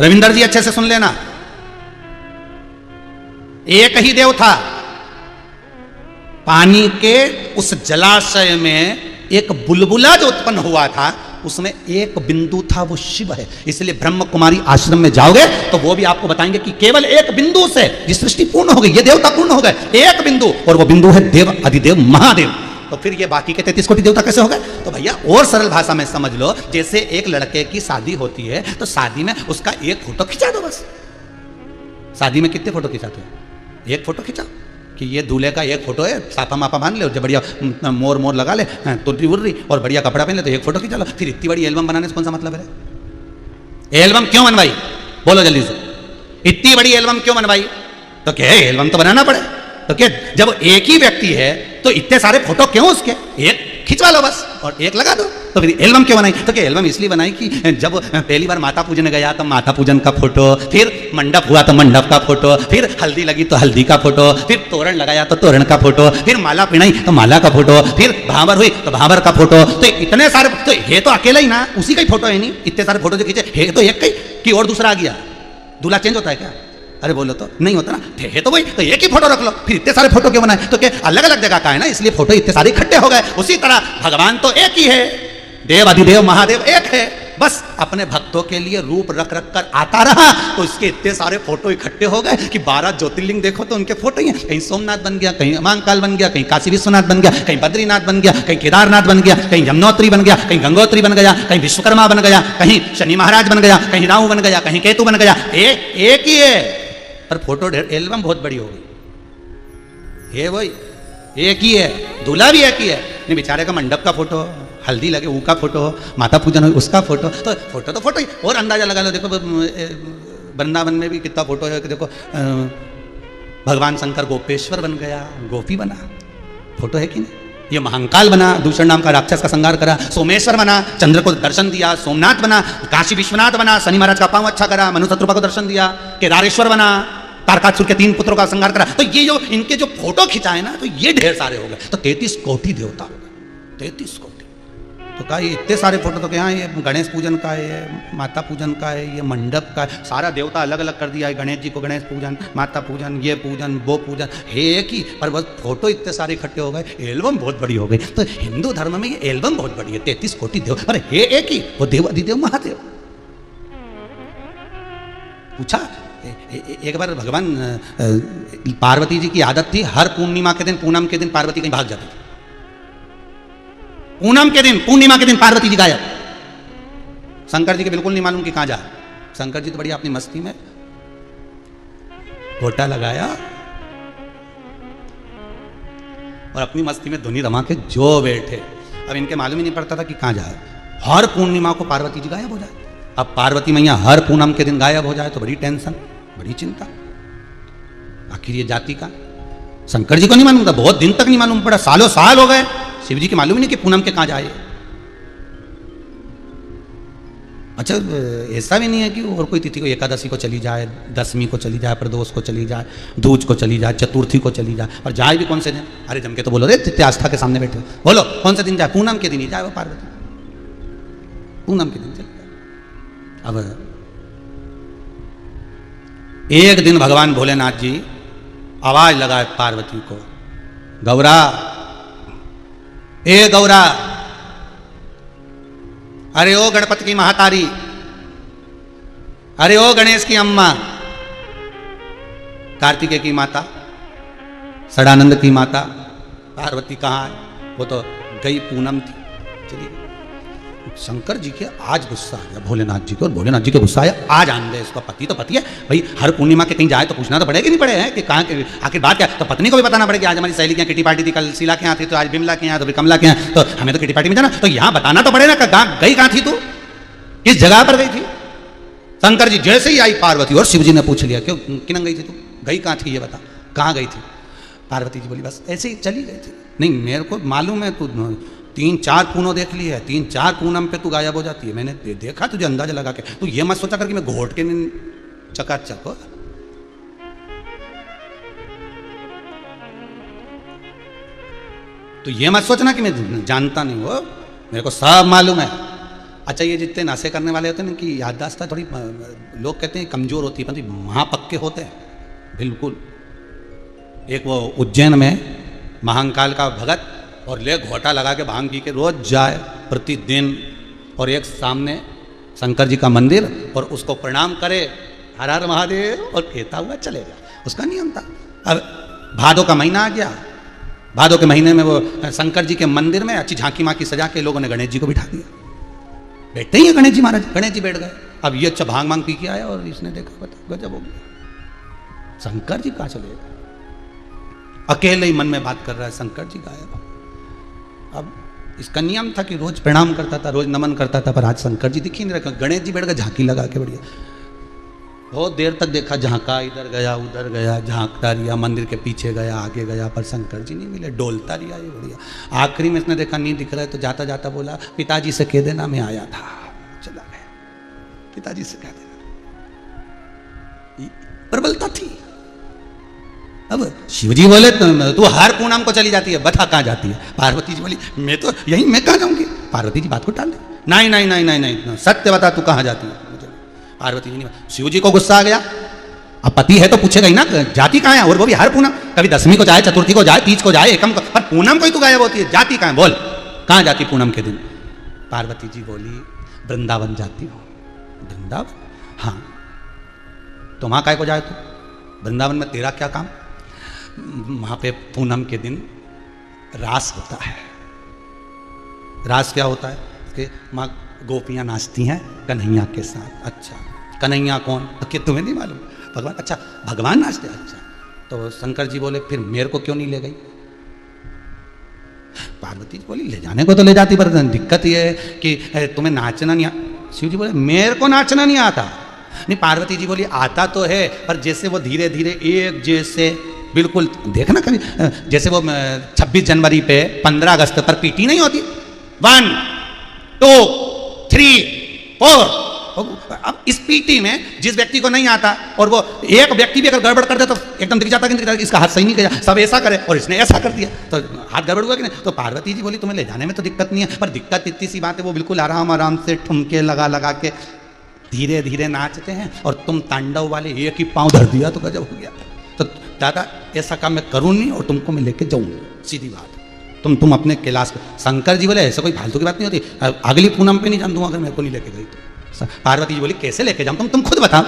रविंदर जी अच्छे से सुन लेना, एक ही देव था, पानी के उस जलाशय में एक बुलबुला जो उत्पन्न हुआ था उसमें एक बिंदु था, वो शिव है। इसलिए ब्रह्म कुमारी आश्रम में जाओगे तो वो भी आपको बताएंगे कि केवल एक बिंदु से ये सृष्टि पूर्ण हो गई, ये देवता पूर्ण हो गए, एक बिंदु, और वो बिंदु है देव अधिदेव महादेव। तो फिर ये बाकी के 33 कोटि देवता कैसे हो गए? तो भैया और सरल भाषा में समझ लो, जैसे एक लड़के की शादी होती है तो शादी में उसका एक फोटो खिंचा दो बस। शादी में कितने फोटो खिंचाते हो? एक फोटो खिंचाओ कि ये दूल्हे का एक फोटो है, साफा मापा बांध ले, बढ़िया मोर मोर लगा ले, तुर्री उर्री, और बढ़िया कपड़ा पहन ले, तो एक फोटो खिंचा लो। फिर इतनी बड़ी एल्बम बनाने से कौन सा मतलब है? एल्बम क्यों बनवाई? बोलो जल्दी से, इतनी बड़ी एल्बम क्यों बनवाई? तो क्या एल्बम तो बनाना पड़े, तो क्या जब एक ही व्यक्ति है तो इतने सारे फोटो क्यों उसके? एक खिंचवा लो बस और एक लगा दो। तो फिर एल्बम क्यों बनाई? तो क्या एल्बम इसलिए बनाई कि जब पहली बार माता पूजन गया तो माता पूजन का फोटो, फिर मंडप हुआ तो मंडप का फोटो, फिर हल्दी लगी तो हल्दी का फोटो, फिर तोरण लगाया तो तोरण का फोटो, फिर माला पिनाई तो माला का फोटो, फिर भांवर हुई तो भांवर का फोटो। तो इतने सारे, तो ये तो अकेला ही ना, उसी का ही फोटो है नहीं, इतने सारे फोटो जो खींचे है तो एक ही कि और दूसरा आ गया। दूल्हा चेंज होता है क्या? अरे बोलो तो नहीं होता ना, है तो वही, तो एक ही फोटो रख लो। फिर इतने सारे फोटो क्यों बनाए? तो क्या अलग अलग जगह का है ना, इसलिए फोटो इतने सारे इकट्ठे हो गए। उसी तरह भगवान तो एक ही है, देव अधिदेव महादेव एक है, बस अपने भक्तों के लिए रूप रख रख कर आता रहा, तो इसके इतने सारे फोटो इकट्ठे हो गए कि 12 ज्योतिर्लिंग देखो तो उनके फोटो ही हैं। कहीं सोमनाथ बन गया, कहीं महाकाल बन गया, कहीं काशी विश्वनाथ बन गया, कहीं बद्रीनाथ बन गया, कहीं केदारनाथ बन गया, कहीं यमुनोत्री बन गया, कहीं गंगोत्री बन गया, कहीं विश्वकर्मा बन गया, कहीं शनि महाराज बन गया, कहीं राहु बन गया, कहीं केतु बन गया। एक ही है, पर फोटो एल्बम बहुत बड़ी हो गई। ये वही एक ही है, दूल्हा भी एक ही है, नहीं बेचारे का मंडप का फोटो, हल्दी लगे वो का फोटो, माता पूजन हुई उसका फोटो, तो फोटो ही। और अंदाजा लगा लो, देखो वृंदावन में भी कितना फोटो है कि देखो भगवान शंकर गोपेश्वर बन गया, गोपी बना, फोटो है कि नहीं? ये महाकाल बना, दूसरे नाम का राक्षस का संहार करा, सोमेश्वर बना, चंद्र को दर्शन दिया, सोमनाथ बना, काशी विश्वनाथ बना, शनि महाराज का पांव अच्छा करा, मनु शत्रुपा को दर्शन दिया, केदारेश्वर बना, तारकासुर के 3 पुत्रों का संहार करा। तो ये जो इनके जो फोटो खिंचाए ना, तो ये ढेर सारे हो गए, तो 33 कोटि देवता हो गए, 33 कोटि। तो कहा ये इतने सारे फोटो, तो क्या ये गणेश पूजन का है, ये माता पूजन का है, ये मंडप का है, सारा देवता अलग अलग कर दिया है। गणेश जी को गणेश पूजन, माता पूजन, ये पूजन, वो पूजन, है एक ही, पर बस फोटो इतने सारे इकट्ठे हो गए, एल्बम बहुत बड़ी हो गई। तो हिंदू धर्म में ये एल्बम बहुत बड़ी है, 33 कोटि देव, पर है एक ही, वो देव अधिदेव महादेव। पूछा एक बार, भगवान पार्वती जी की आदत थी, हर पूर्णिमा के दिन, पूनम के दिन पार्वती कहीं भाग जाती थी। पूनम के दिन, पूर्णिमा के दिन पार्वती जी गायब। शंकर जी के बिल्कुल नहीं मालूम कि कहां जा। शंकर जी तो बढ़िया अपनी मस्ती में घोटा लगाया और अपनी मस्ती में धुनी रमा के जो बैठे। अब इनके मालूम ही नहीं पड़ता था कि कहां जाए। हर पूर्णिमा को पार्वती जी गायब हो जाए। अब पार्वती मैया हर पूनम के दिन गायब हो जाए तो बड़ी टेंशन, बड़ी चिंता। आखिर ये जाति का शंकर जी को नहीं मालूम था, बहुत दिन तक नहीं मालूम पड़ा, सालों साल हो गए। शिव जी की मालूम ही नहीं कि पूनम के कहां जाए। अच्छा ऐसा भी नहीं है कि और कोई तिथि को, एकादशी को चली जाए, दसवीं को चली जाए, प्रदोष को चली जाए, दूज को चली जाए, चतुर्थी को चली जाए, और जाए भी कौन से दिन? अरे जम के तो बोलो रे, चित्ते आस्था के सामने बैठे हो, बोलो कौन से दिन जाए? पूनम के दिन ही जाए वो पार्वती, पूनम के दिन चली जाए। अब एक दिन भगवान भोलेनाथ जी आवाज लगाए पार्वती को, गौरा, ए गौरा, अरे ओ गणपति की महातारी, अरे ओ गणेश की अम्मा, कार्तिकेय की माता, सदानंद की माता, पार्वती कहाँ है? वो तो गई पूनम थी, चली गई। शंकर जी के आज गुस्सा आया भोलेनाथ जी को, और भोलेनाथ जी के गुस्सा आया, आज आन दे इसका पति तो पति है भाई, हर पूर्णिमा के कहीं जाए तो पूछना तो पड़ेगा नहीं पड़े हैं कि कहाँ के, आखिर बात क्या? तो पत्नी को भी बताना पड़ेगा। आज हमारी सहेली के यहाँ किटी पार्टी थी, कल शीला के यहाँ थी, तो आज बिमला के यहाँ, तो कमला के यहाँ, तो हमें तो किटी पार्टी में जाना, तो यहाँ बताना तो पड़ेगा। गई कहाँ थी तू, किस जगह पर गई थी? शंकर जी जैसे ही आई पार्वती, और शिव जी ने पूछ लिया, क्यों किन गई थी तू, गई कहाँ थी ये बता, कहाँ गई थी? पार्वती जी बोली बस ऐसे ही चली गई थी। नहीं मेरे को मालूम है, तू 3-4 पूनों देख ली है, 3-4 पूनम पे तू गायब हो जाती है, मैंने देखा तुझे अंदाजा लगा के। तू ये मत सोचा कर कि मैं घोट के चकाचक हो। तो ये मत सोचना कि मैं जानता नहीं हो, मेरे को सब मालूम है। अच्छा ये जितने नशे करने वाले होते हैं ना, कि याददाश्त थोड़ी, लोग कहते हैं कमजोर होती है, पर महापक्के होते हैं बिल्कुल। एक वो उज्जैन में महाकाल का भगत, और ले घोटा लगा के भांग पी के रोज जाए प्रतिदिन, और एक सामने शंकर जी का मंदिर, और उसको प्रणाम करे, हर हर महादेव, और कहता हुआ चलेगा। उसका नियम था। अब भादों का महीना आ गया, भादों के महीने में वो शंकर जी के मंदिर में अच्छी झांकी माकी सजा के लोगों ने गणेश जी को बिठा दिया। बैठते ही है गणेश जी महाराज, गणेश जी बैठ गए। अब ये अच्छा भांग भांग पी के आया, और इसने देखा बता गजब हो गया, शंकर जी कहाँ चले गए? अकेले ही मन में बात कर रहा है, शंकर जी गायब। अब इसका नियम था कि रोज प्रणाम करता था, रोज नमन करता था, पर आज शंकर जी दिख ही नहीं रहे। गणेश जी बैठ गए झांकी लगा के, बढ़िया बहुत देर तक देखा, झांका, इधर गया उधर गया, झांकता रिया, मंदिर के पीछे गया आगे गया, पर शंकर जी नहीं मिले, डोलता रिया ये बढ़िया। आखिरी में इसने देखा नहीं दिख रहा है, तो जाता जाता बोला, पिताजी से कह देना मैं आया था। चला गया, पिताजी से कह देना, प्रबलता थी। अब शिवजी बोले तू हर पूनम को चली जाती है, बता कहाँ जाती है? पार्वती जी बोली मैं तो यही, मैं कहाँ जाऊंगी? पार्वती जी बात को टाल दे, नहीं नहीं नहीं नहीं नहीं, सत्य बता तू कहाँ जाती है? पार्वती जी नहीं। शिव जी को गुस्सा आ गया, अब पति है तो पूछेगा ही ना जाती कहाँ है, और वो भी हर पूनम, कभी दसवीं को जाए, चतुर्थी को जाए, तीज को जाए, एकम को, पर पूनम को ही तू गायब होती है, जाती कहाँ है बोल, कहाँ जाती पूनम के दिन? पार्वती जी बोली वृंदावन जाती हूँ। वृंदावन? हाँ, तो वहाँ काय को जाए तू? वृंदावन में तेरा क्या काम? वहाँ पे पूनम के दिन रास होता है। रास क्या होता है? कि माँ गोपियाँ नाचती हैं कन्हैया के साथ। अच्छा, कन्हैया कौन? तो क्या तुम्हें नहीं मालूम? भगवान। अच्छा, भगवान नाचते? अच्छा। तो शंकर जी बोले फिर मेरे को क्यों नहीं ले गई? पार्वती जी बोली ले जाने को तो ले जाती, पर दिक्कत ये है कि तुम्हें नाचना नहीं शिव जी बोले मेरे को नाचना नहीं आता। नहीं, पार्वती जी बोली आता तो है, पर जैसे वो धीरे धीरे एक जैसे बिल्कुल, देखना कभी जैसे वो 26 जनवरी पे 15 अगस्त पर पीटी नहीं होती, 1 2 3 4। अब इस पीटी में जिस व्यक्ति को नहीं आता, और वो एक व्यक्ति भी अगर गड़बड़ कर दे तो एकदम दिख जाता कि इसका हाथ सही नहीं किया, सब ऐसा करे और इसने ऐसा कर दिया तो हाथ गड़बड़ हुआ कि नहीं। तो पार्वती जी बोली तुम्हें ले जाने में तो दिक्कत नहीं है, पर दिक्कत इतनी सी बात है वो बिल्कुल आराम आराम से ठुमके लगा लगा के धीरे धीरे नाचते हैं, और तुम तांडव वाले एक ही पाँव धर दिया तो गजब हो गया। तो दादा ऐसा काम मैं करूँ नहीं, और तुमको मैं लेके जाऊँगा, सीधी बात। तुम अपने कैलाश। शंकर जी बोले ऐसा कोई फालतू की बात नहीं होती, अगली पूनम पे नहीं जान दूंगा अगर मेरे को नहीं लेके गई तो। पार्वती जी बोली कैसे लेके जाऊँ, तुम खुद बताओ।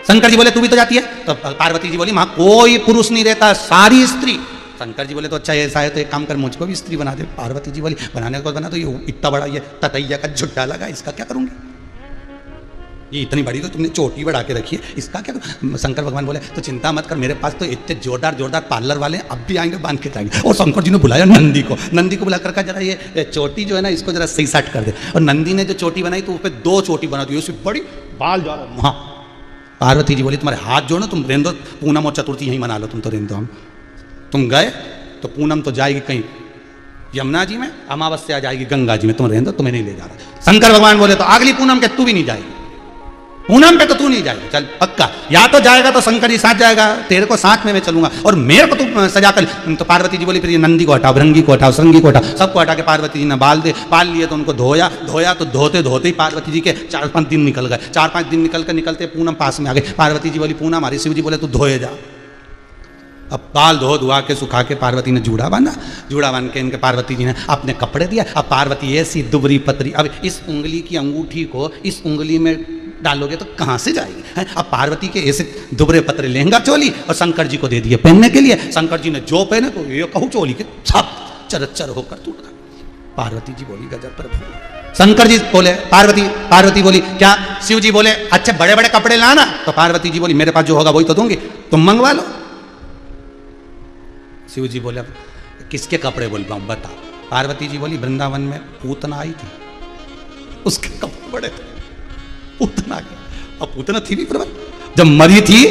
शंकर जी बोले तू भी तो जाती है। तो पार्वती जी बोली वहाँ कोई पुरुष नहीं रहता, सारी स्त्री। शंकर जी बोले तो अच्छा ऐसा है तो एक काम कर मुझको भी स्त्री बना दे। पार्वती जी बोली बनाने को बना, तो ये इतना बड़ा ये ततैया का झुट्टा लगा, इसका क्या करूँगी? ये इतनी बड़ी तो तुमने चोटी बढ़ा के रखी है, इसका क्या? शंकर भगवान बोले तो चिंता मत कर, मेरे पास तो इतने जोरदार जोरदार पार्लर वाले अब भी आएंगे, बांध के जाएंगे। और शंकर जी ने बुलाया नंदी को, नंदी को बुला कर जरा ये चोटी जो है ना इसको जरा सही साट कर दे। और नंदी ने जो चोटी बनाई तो उस पर 2 चोटी बना दी, उससे बड़ी बाल जा रहा वहाँ। पार्वती जी बोली तुम्हारे हाथ जोड़ो, तुम रेंदो, पूनम और चतुर्थी यहीं मना लो, तुम तो रेंदो। हम तुम गए तो पूनम तो जाएगी कहीं यमुना जी में, अमावस्या जाएगी गंगा जी में, तुम रहने दो, तुम्हें नहीं ले जा रहा। शंकर भगवान बोले तो अगली पूनम के तू भी नहीं जाएगी, पूनम पे तो तू नहीं जाएगा, चल पक्का। या तो जाएगा तो शंकर जी साथ जाएगा, तेरे को साथ में मैं चलूंगा, और मेरे को तू सजा कर। तो पार्वती जी बोली फिर ये नंदी को हटाओ, भृंगी को हटाओ, श्रृंगी को हटाओ, सबको हटा के पार्वती जी ने बाल लिए तो उनको धोया तो धोते धोते ही पार्वती जी के 4-5 दिन निकल गए। 4-5 दिन निकलते पूनम पास में आ गई। पार्वती जी बोली पूनम हमारी, शिव जी बोले तू धोए जा। अब बाल धो धुआ के सुखा के पार्वती ने जूड़ा बांधा, जूड़ा बांध के इनके पार्वती जी ने अपने कपड़े दिया। अब पार्वती ऐसी दुबरी पतरी, अब इस उंगली की अंगूठी को इस उंगली में डालोगे तो कहाँ से जाएगी है? अब पार्वती के ऐसे दुबरे पतरे लहंगा चोली और शंकर जी को दे दिए पहनने के लिए। शंकर जी ने जो पहने तो ये कहूँ चोली के छप चरचर होकर टूट गया। पार्वती जी बोली गजब प्रभु। शंकर जी बोले पार्वती बोली क्या? शिव जी बोले अच्छा बड़े बड़े कपड़े लाना। तो पार्वती जी बोली मेरे पास जो होगा वही तो दूंगी, तुम मंगवा लो। शिव जी बोले किसके कपड़े बोलवाऊं बता। पार्वती जी बोली वृंदावन में पूतना आई थी, उसके कपड़े बड़े थे, पूतना के। अब पूतना थी भी प्रबल, जब मरी थी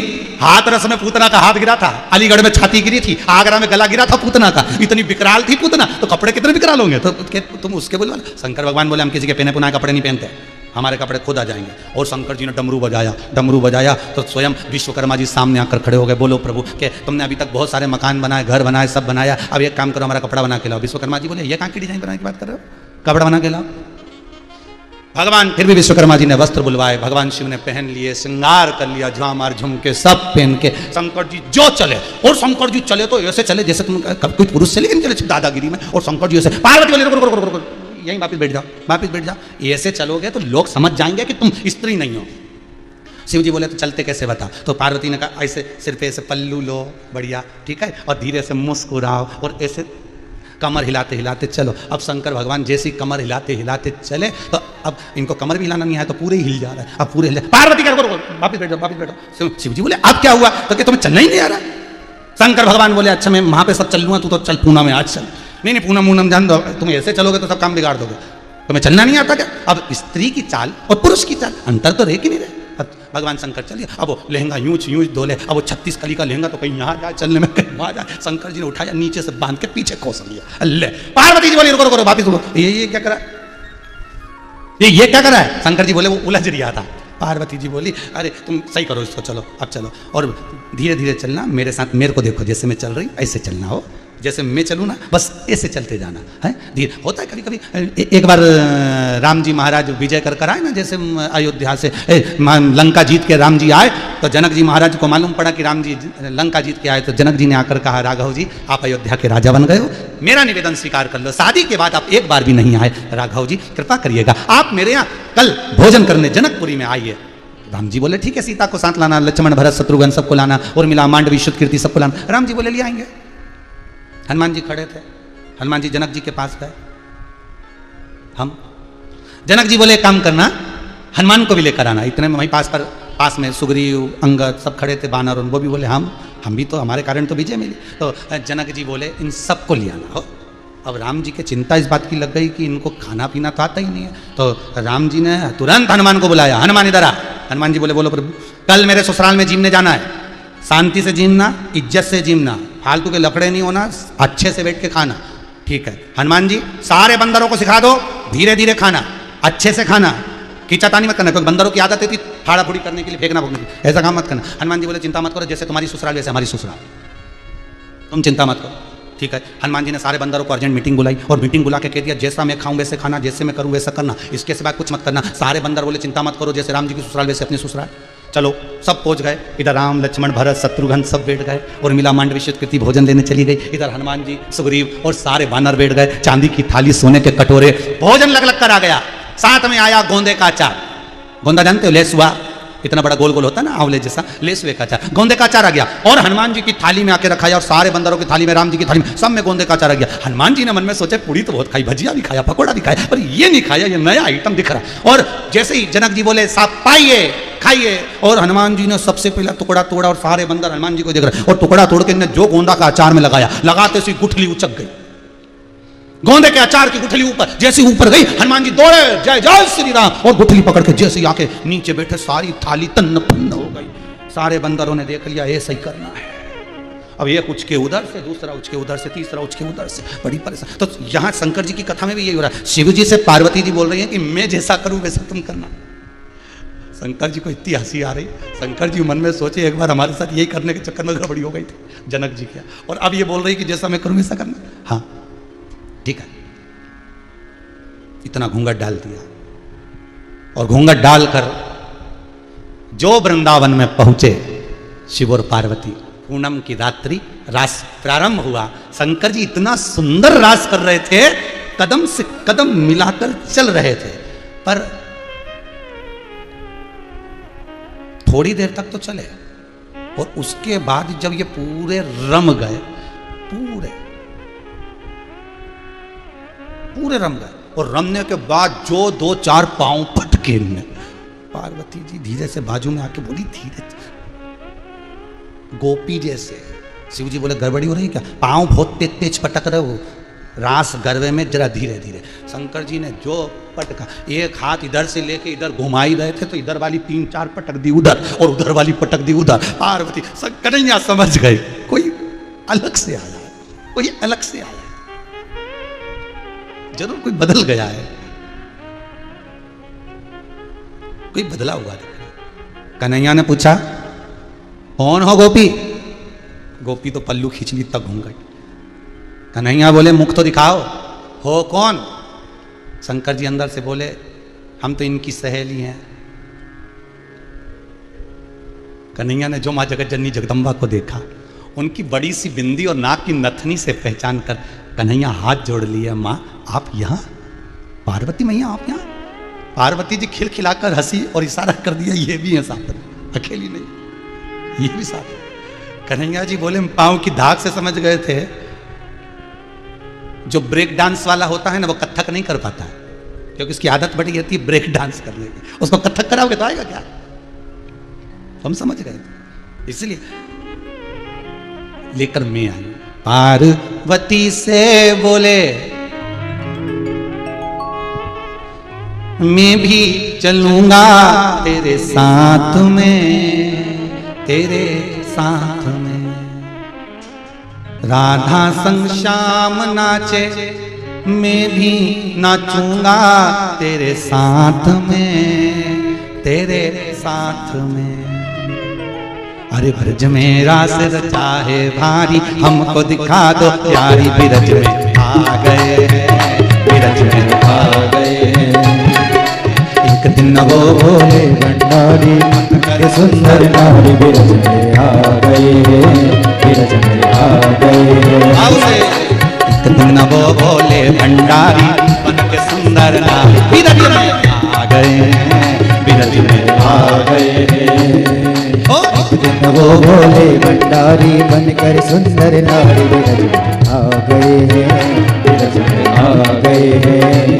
हाथ रस में पूतना का हाथ गिरा था, अलीगढ़ में छाती गिरी थी, आगरा में गला गिरा था पूतना का, इतनी विकराल थी पूतना, तो कपड़े कितने विकराल होंगे। तो तुम उसके बोल। शंकर भगवान बोले हम किसी के पहने पुनाए कपड़े नहीं पहनते, हमारे कपड़े खुद आ जाएंगे। और शंकर जी ने डमरू बजाया तो स्वयं विश्वकर्मा जी सामने आकर खड़े हो गए। बोलो प्रभु के तुमने अभी तक बहुत सारे मकान बनाए, घर बनाए, सब बनाया, अब एक काम करो हमारा कपड़ा बना के लाओ। विश्वकर्मा जी बोले ये कहाँ की डिजाइन बनाने की बात कर रहे हो, कपड़ा बना के लाओ। भगवान फिर भी विश्वकर्मा जी ने वस्त्र बुलवाए, भगवान शिव ने पहन लिए, श्रृंगार कर लिया, झामार झुमके सब पहन के शंकर जी जो चले। और शंकर जी चले तो ऐसे चले जैसे तुम कोई पुरुष से लेकिन चले दादागिरी में। और शंकर जी ऐसे, पार्वती बोले रुको यहीं वापिस बैठ जाओ। ऐसे चलोगे तो लोग समझ जाएंगे कि तुम स्त्री नहीं हो। शिव जी बोले तो चलते कैसे बता। तो पार्वती ने कहा ऐसे सिर पे ऐसे पल्लू लो बढ़िया, ठीक है, और धीरे से मुस्कुराओ और ऐसे कमर हिलाते हिलाते चलो। अब शंकर भगवान जैसी कमर हिलाते हिलाते चले तो अब इनको कमर भी हिलाना नहीं आया तो पूरे ही हिल जा रहा है। अब पूरे हिल जाए, पार्वती का वापिस बैठो। शिव जी बोले अब क्या हुआ? तो क्या तुम्हें चलना ही नहीं आ रहा? शंकर भगवान बोले अच्छा मैं वहां पे सब चल लूंगा, तू तो चल पूना में आज चल। नहीं पूनम जान दो, तुम ऐसे चलोगे तो सब काम बिगाड़ दोगे, तुम्हें चलना नहीं आता क्या? अब स्त्री की चाल और पुरुष की चाल अंतर तो रहे कि नहीं रहे। भगवान शंकर चलिए, अब वो लहंगा यूं धोले, अब वो 36 कली का लहंगा तो कहीं यहाँ जाए चलने में, कहीं वहाँ जाए। शंकर जी ने उठाया नीचे से बांध के पीछे खोस लिया। अल्ले पार्वती जी बोली रुको वापिस रुको, ये क्या करा, ये क्या करा है? शंकर जी बोले वो उलझ रहा था। पार्वती जी बोली अरे तुम सही करो इसको, चलो अब चलो और धीरे धीरे चलना, मेरे साथ मेरे को देखो जैसे मैं चल रही ऐसे चलना हो, जैसे मैं चलूँ ना बस ऐसे चलते जाना है। धीरे होता है कभी कभी। एक बार राम जी महाराज विजय कर आए ना, जैसे अयोध्या से लंका जीत के राम जी आए तो जनक जी महाराज को मालूम पड़ा कि राम जी लंका जीत के आए। तो जनक जी ने आकर कहा राघव जी आप अयोध्या के राजा बन गए हो, मेरा निवेदन स्वीकार कर लो, शादी के बाद आप एक बार भी नहीं आए, राघव जी कृपा करिएगा आप मेरे यहाँ कल भोजन करने जनकपुरी में आइए। राम जी बोले ठीक है, सीता को साथ लाना, लक्ष्मण भरत शत्रुघ्न सबको लाना, और मिला मांडवी शुद्ध कीर्ति सबको लाना। राम जी बोले ले आएंगे। हनुमान जी खड़े थे, हनुमान जी जनक जी के पास गए। हम जनक जी बोले काम करना हनुमान को भी लेकर आना। इतने में वहीं पास में सुग्रीव अंगद सब खड़े थे, बानर, वो भी बोले हम भी तो हमारे कारण तो विजय मिली। तो जनक जी बोले इन सबको ले आना हो। अब राम जी के चिंता इस बात की लग गई कि इनको खाना पीना तो आता ही नहीं है। तो राम जी ने तुरंत हनुमान को बुलाया, हनुमान इधर आ। हनुमान जी बोले बोलो प्रभु कल मेरे ससुराल में जीमने जाना है, शांति से जीमना, इज्जत से जीमना, फालतू के लफड़े नहीं होना, अच्छे से बैठ के खाना। ठीक है हनुमान जी, सारे बंदरों को सिखा दो धीरे धीरे खाना, अच्छे से खाना, खींचातानी मत करना, क्योंकि बंदरों की आदत थी फाड़ा फूड़ी करने के लिए, फेंकना फूकने की, ऐसा काम मत करना। हनुमान जी बोले चिंता मत करो, जैसे तुम्हारी ससुराल वैसे हमारी ससुराल, तुम चिंता मत करो। ठीक है हनुमान जी ने सारे बंदरों को अर्जेंट मीटिंग बुलाई और मीटिंग बुला के कह दिया जैसा मैं खाऊं वैसे खाना, जैसे मैं करूं वैसा करना, इसके सिवा कुछ मत करना। सारे बंदर बोले चिंता मत करो, जैसे राम जी की ससुराल वैसे अपनी ससुराल। चलो सब पहुंच गए, इधर राम लक्ष्मण भरत शत्रुघ्न सब बैठ गए, और मिला मांडवी शुद्ध कीर्ति भोजन लेने चली गई। इधर हनुमान जी सुग्रीव और सारे बानर बैठ गए, चांदी की थाली सोने के कटोरे, भोजन लग कर आ गया। साथ में आया गोंदे का अचार, गोंदा जानते हो लेसुआ, इतना बड़ा गोल गोल होता है ना आंवले जैसा, लेसुए का अचार, गोंदे का अचार आ गया और हनुमान जी की थाली में आके रखाया, और सारे बंदरों की थाली में, राम जी की थाली में, सब में गोंदे का अचार आ गया। हनुमान जी ने मन में सोचे पूड़ी तो बहुत खाई, भजिया भी खाया, पकौड़ा भी खाया, पर ये नहीं खाया, ये नया आइटम दिख रहा। और जैसे ही जनक जी बोले साहब पाइए खाइए, और हनुमान जी ने सबसे पहला टुकड़ा तोड़ा, और सारे बंदर हनुमान जी को देख रहे, और टुकड़ा तोड़ के जो गोंदा का अचार में लगाया, लगाते से गुठली उचक गई, गोंदे के अचार की गुठली ऊपर, जैसे ऊपर गई हनुमान जी दौड़े जय जय श्री राम, और गुठली पकड़ के जैसे आके नीचे बैठे, सारी थाली तन्न पन्न हो गई। सारे बंदरों ने देख लिया ऐसा ही करना है, अब एक उच के उधर से, दूसरा उच के उधर से, तीसरा उच के उधर से, बड़ी परेशान। तो यहाँ शंकर जी की कथा में भी यही हो रहा है। शिव जी से पार्वती जी बोल रही हैं कि मैं जैसा करूं वैसा तुम करना। शंकर जी को इतनी हंसी आ रही, शंकर जी मन में सोचे एक बार हमारे साथ यही करने के चक्कर में गड़बड़ी हो गई थी जनक जी क्या, और अब ये बोल रही कि जैसा मैं करूं वैसा करना। हाँ ठीक है, इतना घूंघट डाल दिया और घूंघट डालकर जो वृंदावन में पहुंचे शिव और पार्वती, पूनम की रात्रि रास प्रारंभ हुआ। शंकर जी इतना सुंदर रास कर रहे थे, कदम से कदम मिलाकर चल रहे थे, पर थोड़ी देर तक तो चले और उसके बाद जब ये पूरे रम गए, पूरे रम गए, और रमने के बाद जो दो चार पांव पटके इनमें, पार्वती जी धीरे से बाजू में आके बोली, धीरे गोपी जैसे। शिव जी बोले गड़बड़ी हो रही क्या, पांव बहुत तेज तेज पटक रहे हो, रास गरबे में जरा धीरे धीरे। शंकर जी ने जो पटका, एक हाथ इधर से लेके इधर घुमा ही रहे थे तो इधर वाली 3-4 पटक दी उधर और उधर वाली पटक दी उधर। पार्वती कन्हैया समझ गए कोई अलग से आया है, कोई अलग से आया है, जरूर कोई बदल गया है, कोई बदला हुआ है। कन्हैया ने पूछा कौन हो गोपी? गोपी तो पल्लू खींच ली तक घूम गई। कन्हैया बोले मुख तो दिखाओ, हो कौन? शंकर जी अंदर से बोले हम तो इनकी सहेली हैं। कन्हैया ने जो मां जगत जननी जगदम्बा को देखा, उनकी बड़ी सी बिंदी और नाक की नथनी से पहचान कर कन्हैया हाथ जोड़ लिए, मां आप यहां? पार्वती मैया आप यहां? पार्वती जी खिलखिलाकर हंसी और इशारा कर दिया ये भी है साथ में, अकेली नहीं, ये भी साथ है। कन्हैया जी बोले पांव की धाक से समझ गए थे, जो ब्रेक डांस वाला होता है ना वो कथक नहीं कर पाता है, क्योंकि उसकी आदत बड़ी रहती है ब्रेक डांस करने की, उसको कथक कराओगे तो आएगा क्या? हम समझ गए थे, इसलिए लेकर मैं आई। पार्वती से बोले मैं भी चलूंगा तेरे साथ में, तेरे साथ में। राधा संग श्याम नाचे मैं भी नाचूंगा तेरे साथ में, तेरे साथ में। अरे ब्रज में रास रचा है भारी, हमको दिखा दो प्यारी, ब्रज में आ गए, ब्रज में आ गए। एक दिन वो भोले भंडारी के सुंदर नारी, ब्रज में आ गए, ब्रज में आ गए। एक दिन वो भोले भंडारी बन के सुंदर नारी, ब्रज में आ गए, ब्रज में आ गए। एक दिन वो भोले भंडारी बनकर सुंदर नारी, ब्रज में आ गए हैं, ब्रज में आ गए हैं।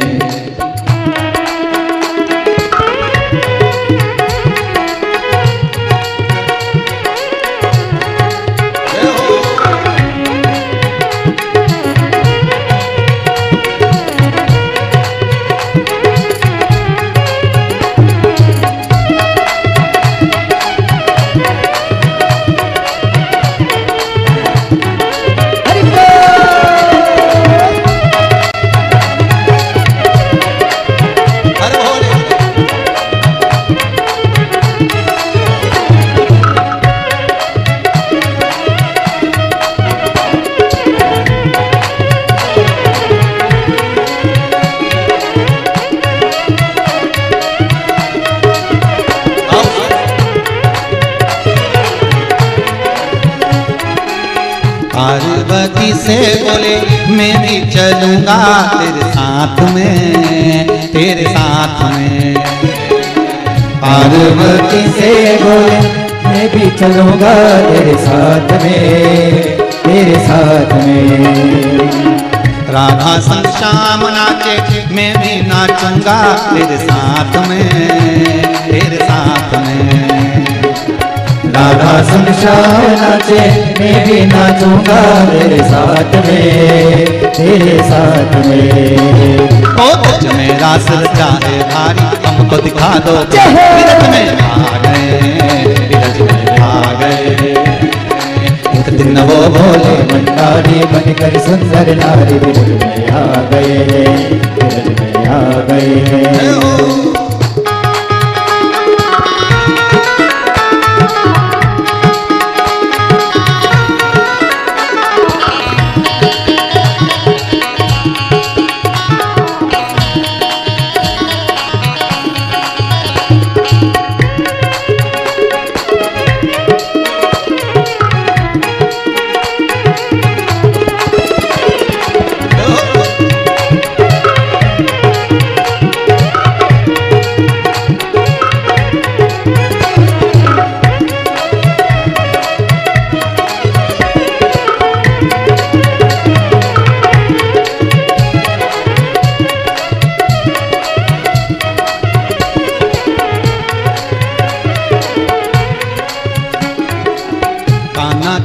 पार्वती से बोले मैं भी चलूंगा तेरे साथ में, तेरे साथ में। पार्वती से बोले मैं भी चलूंगा तेरे साथ में, तेरे साथ में। राधा संग श्याम नाचे मैं भी नाचूंगा तेरे साथ में, तेरे साथ में। राधा संग श्याम नाचे मैं भी नाचूंगा तेरे साथ में, तेरे साथ में। ओ ब्रज में रास रचा है भारी, हमको दिखा दो ब्रज में आ गए, ब्रज में आ गए। एक दिन वो भोले भंडारी बनकर सुंदर नारी विरज में आ गए हैं, विरज में आ गए हैं।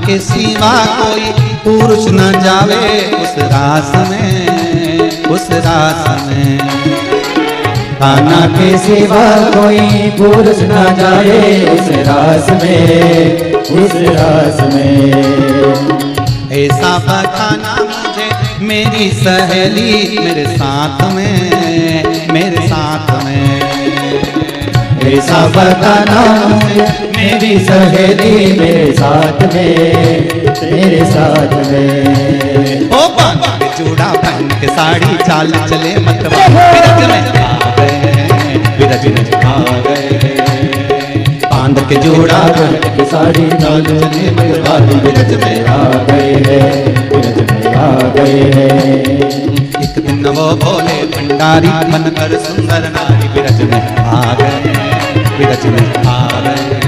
के सिवा कोई पुरुष न जावे उस रास में, उस रास में। कान्हा के सिवा कोई पुरुष न जाए उस रास में, उस रास में। ऐसा बताना मुझे मेरी सहेली मेरे साथ में, मेरे साथ में। ऐसा बताना मुझे मेरी सहेली मेरे साथ में, मेरे साथ में। ओ बांध के चूड़ा पहन के साड़ी चाल चले मतवा विरज में आ गए, विरज में आ गए। बांध के चूड़ा पहन के साड़ी चाल चले मतवा विरज में आ गए हैं, विरज में आ गए हैं। एक दिन वो भोले भंडारी बनकर सुंदर नारी विरज में आ गए, विरज में आ गए।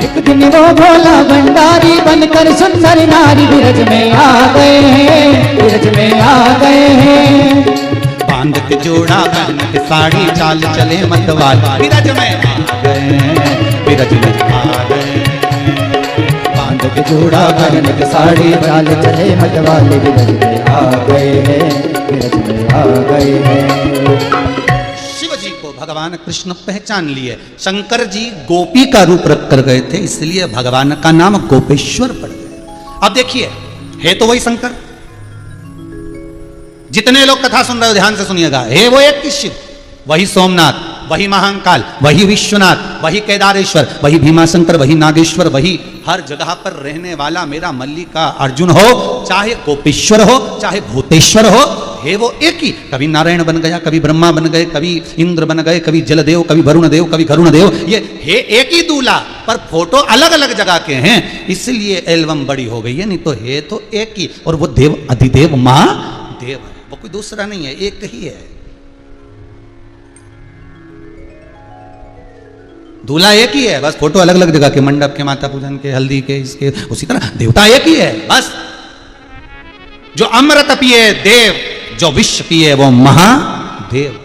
एक दिन वो भोला भंडारी बनकर सुंदर नारी विरज में आ गए हैं, विरज में आ गए हैं। बांध के जोड़ा पहन के साड़ी चाल चले मतवाल विरज में आ गए, विरज में आ गए। बांध के जोड़ा पहन के साड़ी चाल चले मतवाल विरज में आ गए हैं, विरज में आ गए हैं। शिव जी को भगवान कृष्ण पहचान लिए। शंकर जी गोपी का रूप रख कर गए थे, इसलिए भगवान का नाम गोपेश्वर पड़ गया। अब देखिए, है तो वही शंकर। जितने लोग कथा सुन रहे हो ध्यान से सुनिएगा, है वो एक ही शिव, वही सोमनाथ, वही महाकाल, वही विश्वनाथ, वही केदारेश्वर, वही भीमाशंकर, वही नागेश्वर, वही हर जगह पर रहने वाला मेरा मल्लिका अर्जुन हो, चाहे गोपेश्वर हो, चाहे भूतेश्वर हो, है वो एक ही। कभी नारायण बन गया, कभी ब्रह्मा बन गए, कभी इंद्र बन गए, कभी जलदेव, कभी वरुण देव, कभी गरुण देव। ये है एक ही दूल्हा, पर फोटो अलग अलग जगह के हैं, इसलिए एल्बम बड़ी हो गई है। नहीं तो है तो एक ही, और वो देव अधिदेव महादेव है, वो कोई दूसरा नहीं है, एक ही है। दूल्हा एक ही है, बस फोटो अलग अलग जगह के, मंडप के, माता पूजन के, हल्दी के, इसके। उसी तरह देवता एक ही है, बस। जो अमृत पिए देव, जो विष पिए वो महादेव।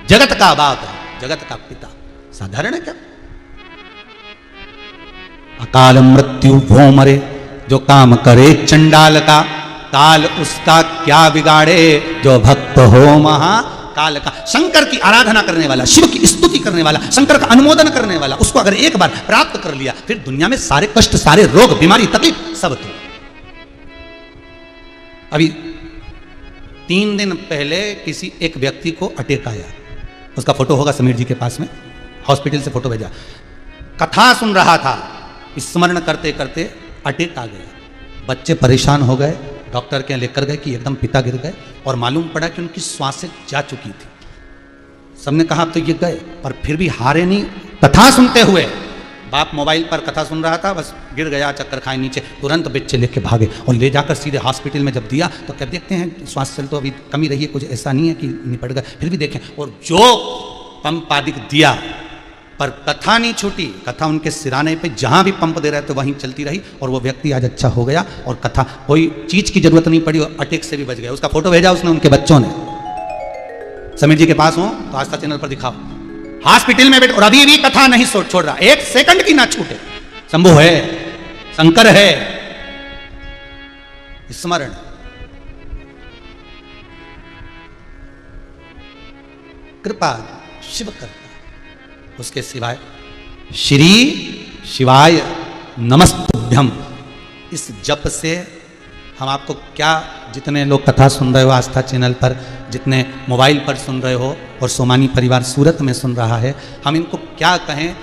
जगत का बाप है, जगत का पिता। साधारण है क्या? अकाल मृत्यु वो मरे, जो काम करे चंडाल का, काल उसका क्या बिगाड़े, जो भक्त हो महाकाल का। शंकर की आराधना करने वाला, शिव की स्तुति करने वाला, शंकर का अनुमोदन करने वाला, उसको अगर एक बार प्राप्त कर लिया, फिर दुनिया में सारे कष्ट, सारे रोग, बीमारी, तकलीफ सब दूर। अभी 3 दिन पहले किसी एक व्यक्ति को अटैक आया, उसका फोटो होगा समीर जी के पास में, हॉस्पिटल से फोटो भेजा। कथा सुन रहा था, स्मरण करते करते अटैक आ गया। बच्चे परेशान हो गए, डॉक्टर के लेकर गए कि एकदम पिता गिर गए, और मालूम पड़ा कि उनकी सांसें जा चुकी थी। सबने कहा अब तो ये गए, पर फिर भी हारे नहीं। कथा सुनते हुए बाप मोबाइल पर कथा सुन रहा था, बस गिर गया, चक्कर खाए नीचे, तुरंत बच्चे लेके भागे और ले जाकर सीधे हॉस्पिटल में जब दिया तो क्या देखते हैं श्वास चल तो अभी कमी रही है, कुछ ऐसा नहीं है कि निपट गए, फिर भी देखें। और जो पंप आदि दिया, पर कथा नहीं छूटी। कथा उनके सिराने पे जहां भी पंप दे रहे थे वहीं चलती रही, और वो व्यक्ति आज अच्छा हो गया, और कथा कोई चीज की जरूरत नहीं पड़ी, और अटैक से भी बच गया। उसका फोटो भेजा उसने, उनके बच्चों ने। समीर जी के पास हो तो आस्था चैनल पर दिखाओ, हॉस्पिटल में बैठ, और अभी भी कथा नहीं छोड़ रहा, 1 सेकंड की ना छूटे। शंभु है, शंकर है, स्मरण। कृपा शिव करता, उसके सिवाय श्री शिवाय नमस्तुभ्यम इस जप से हम आपको क्या, जितने लोग कथा सुन रहे हो आस्था चैनल पर, जितने मोबाइल पर सुन रहे हो और सोमानी परिवार सूरत में सुन रहा है, हम इनको क्या कहें।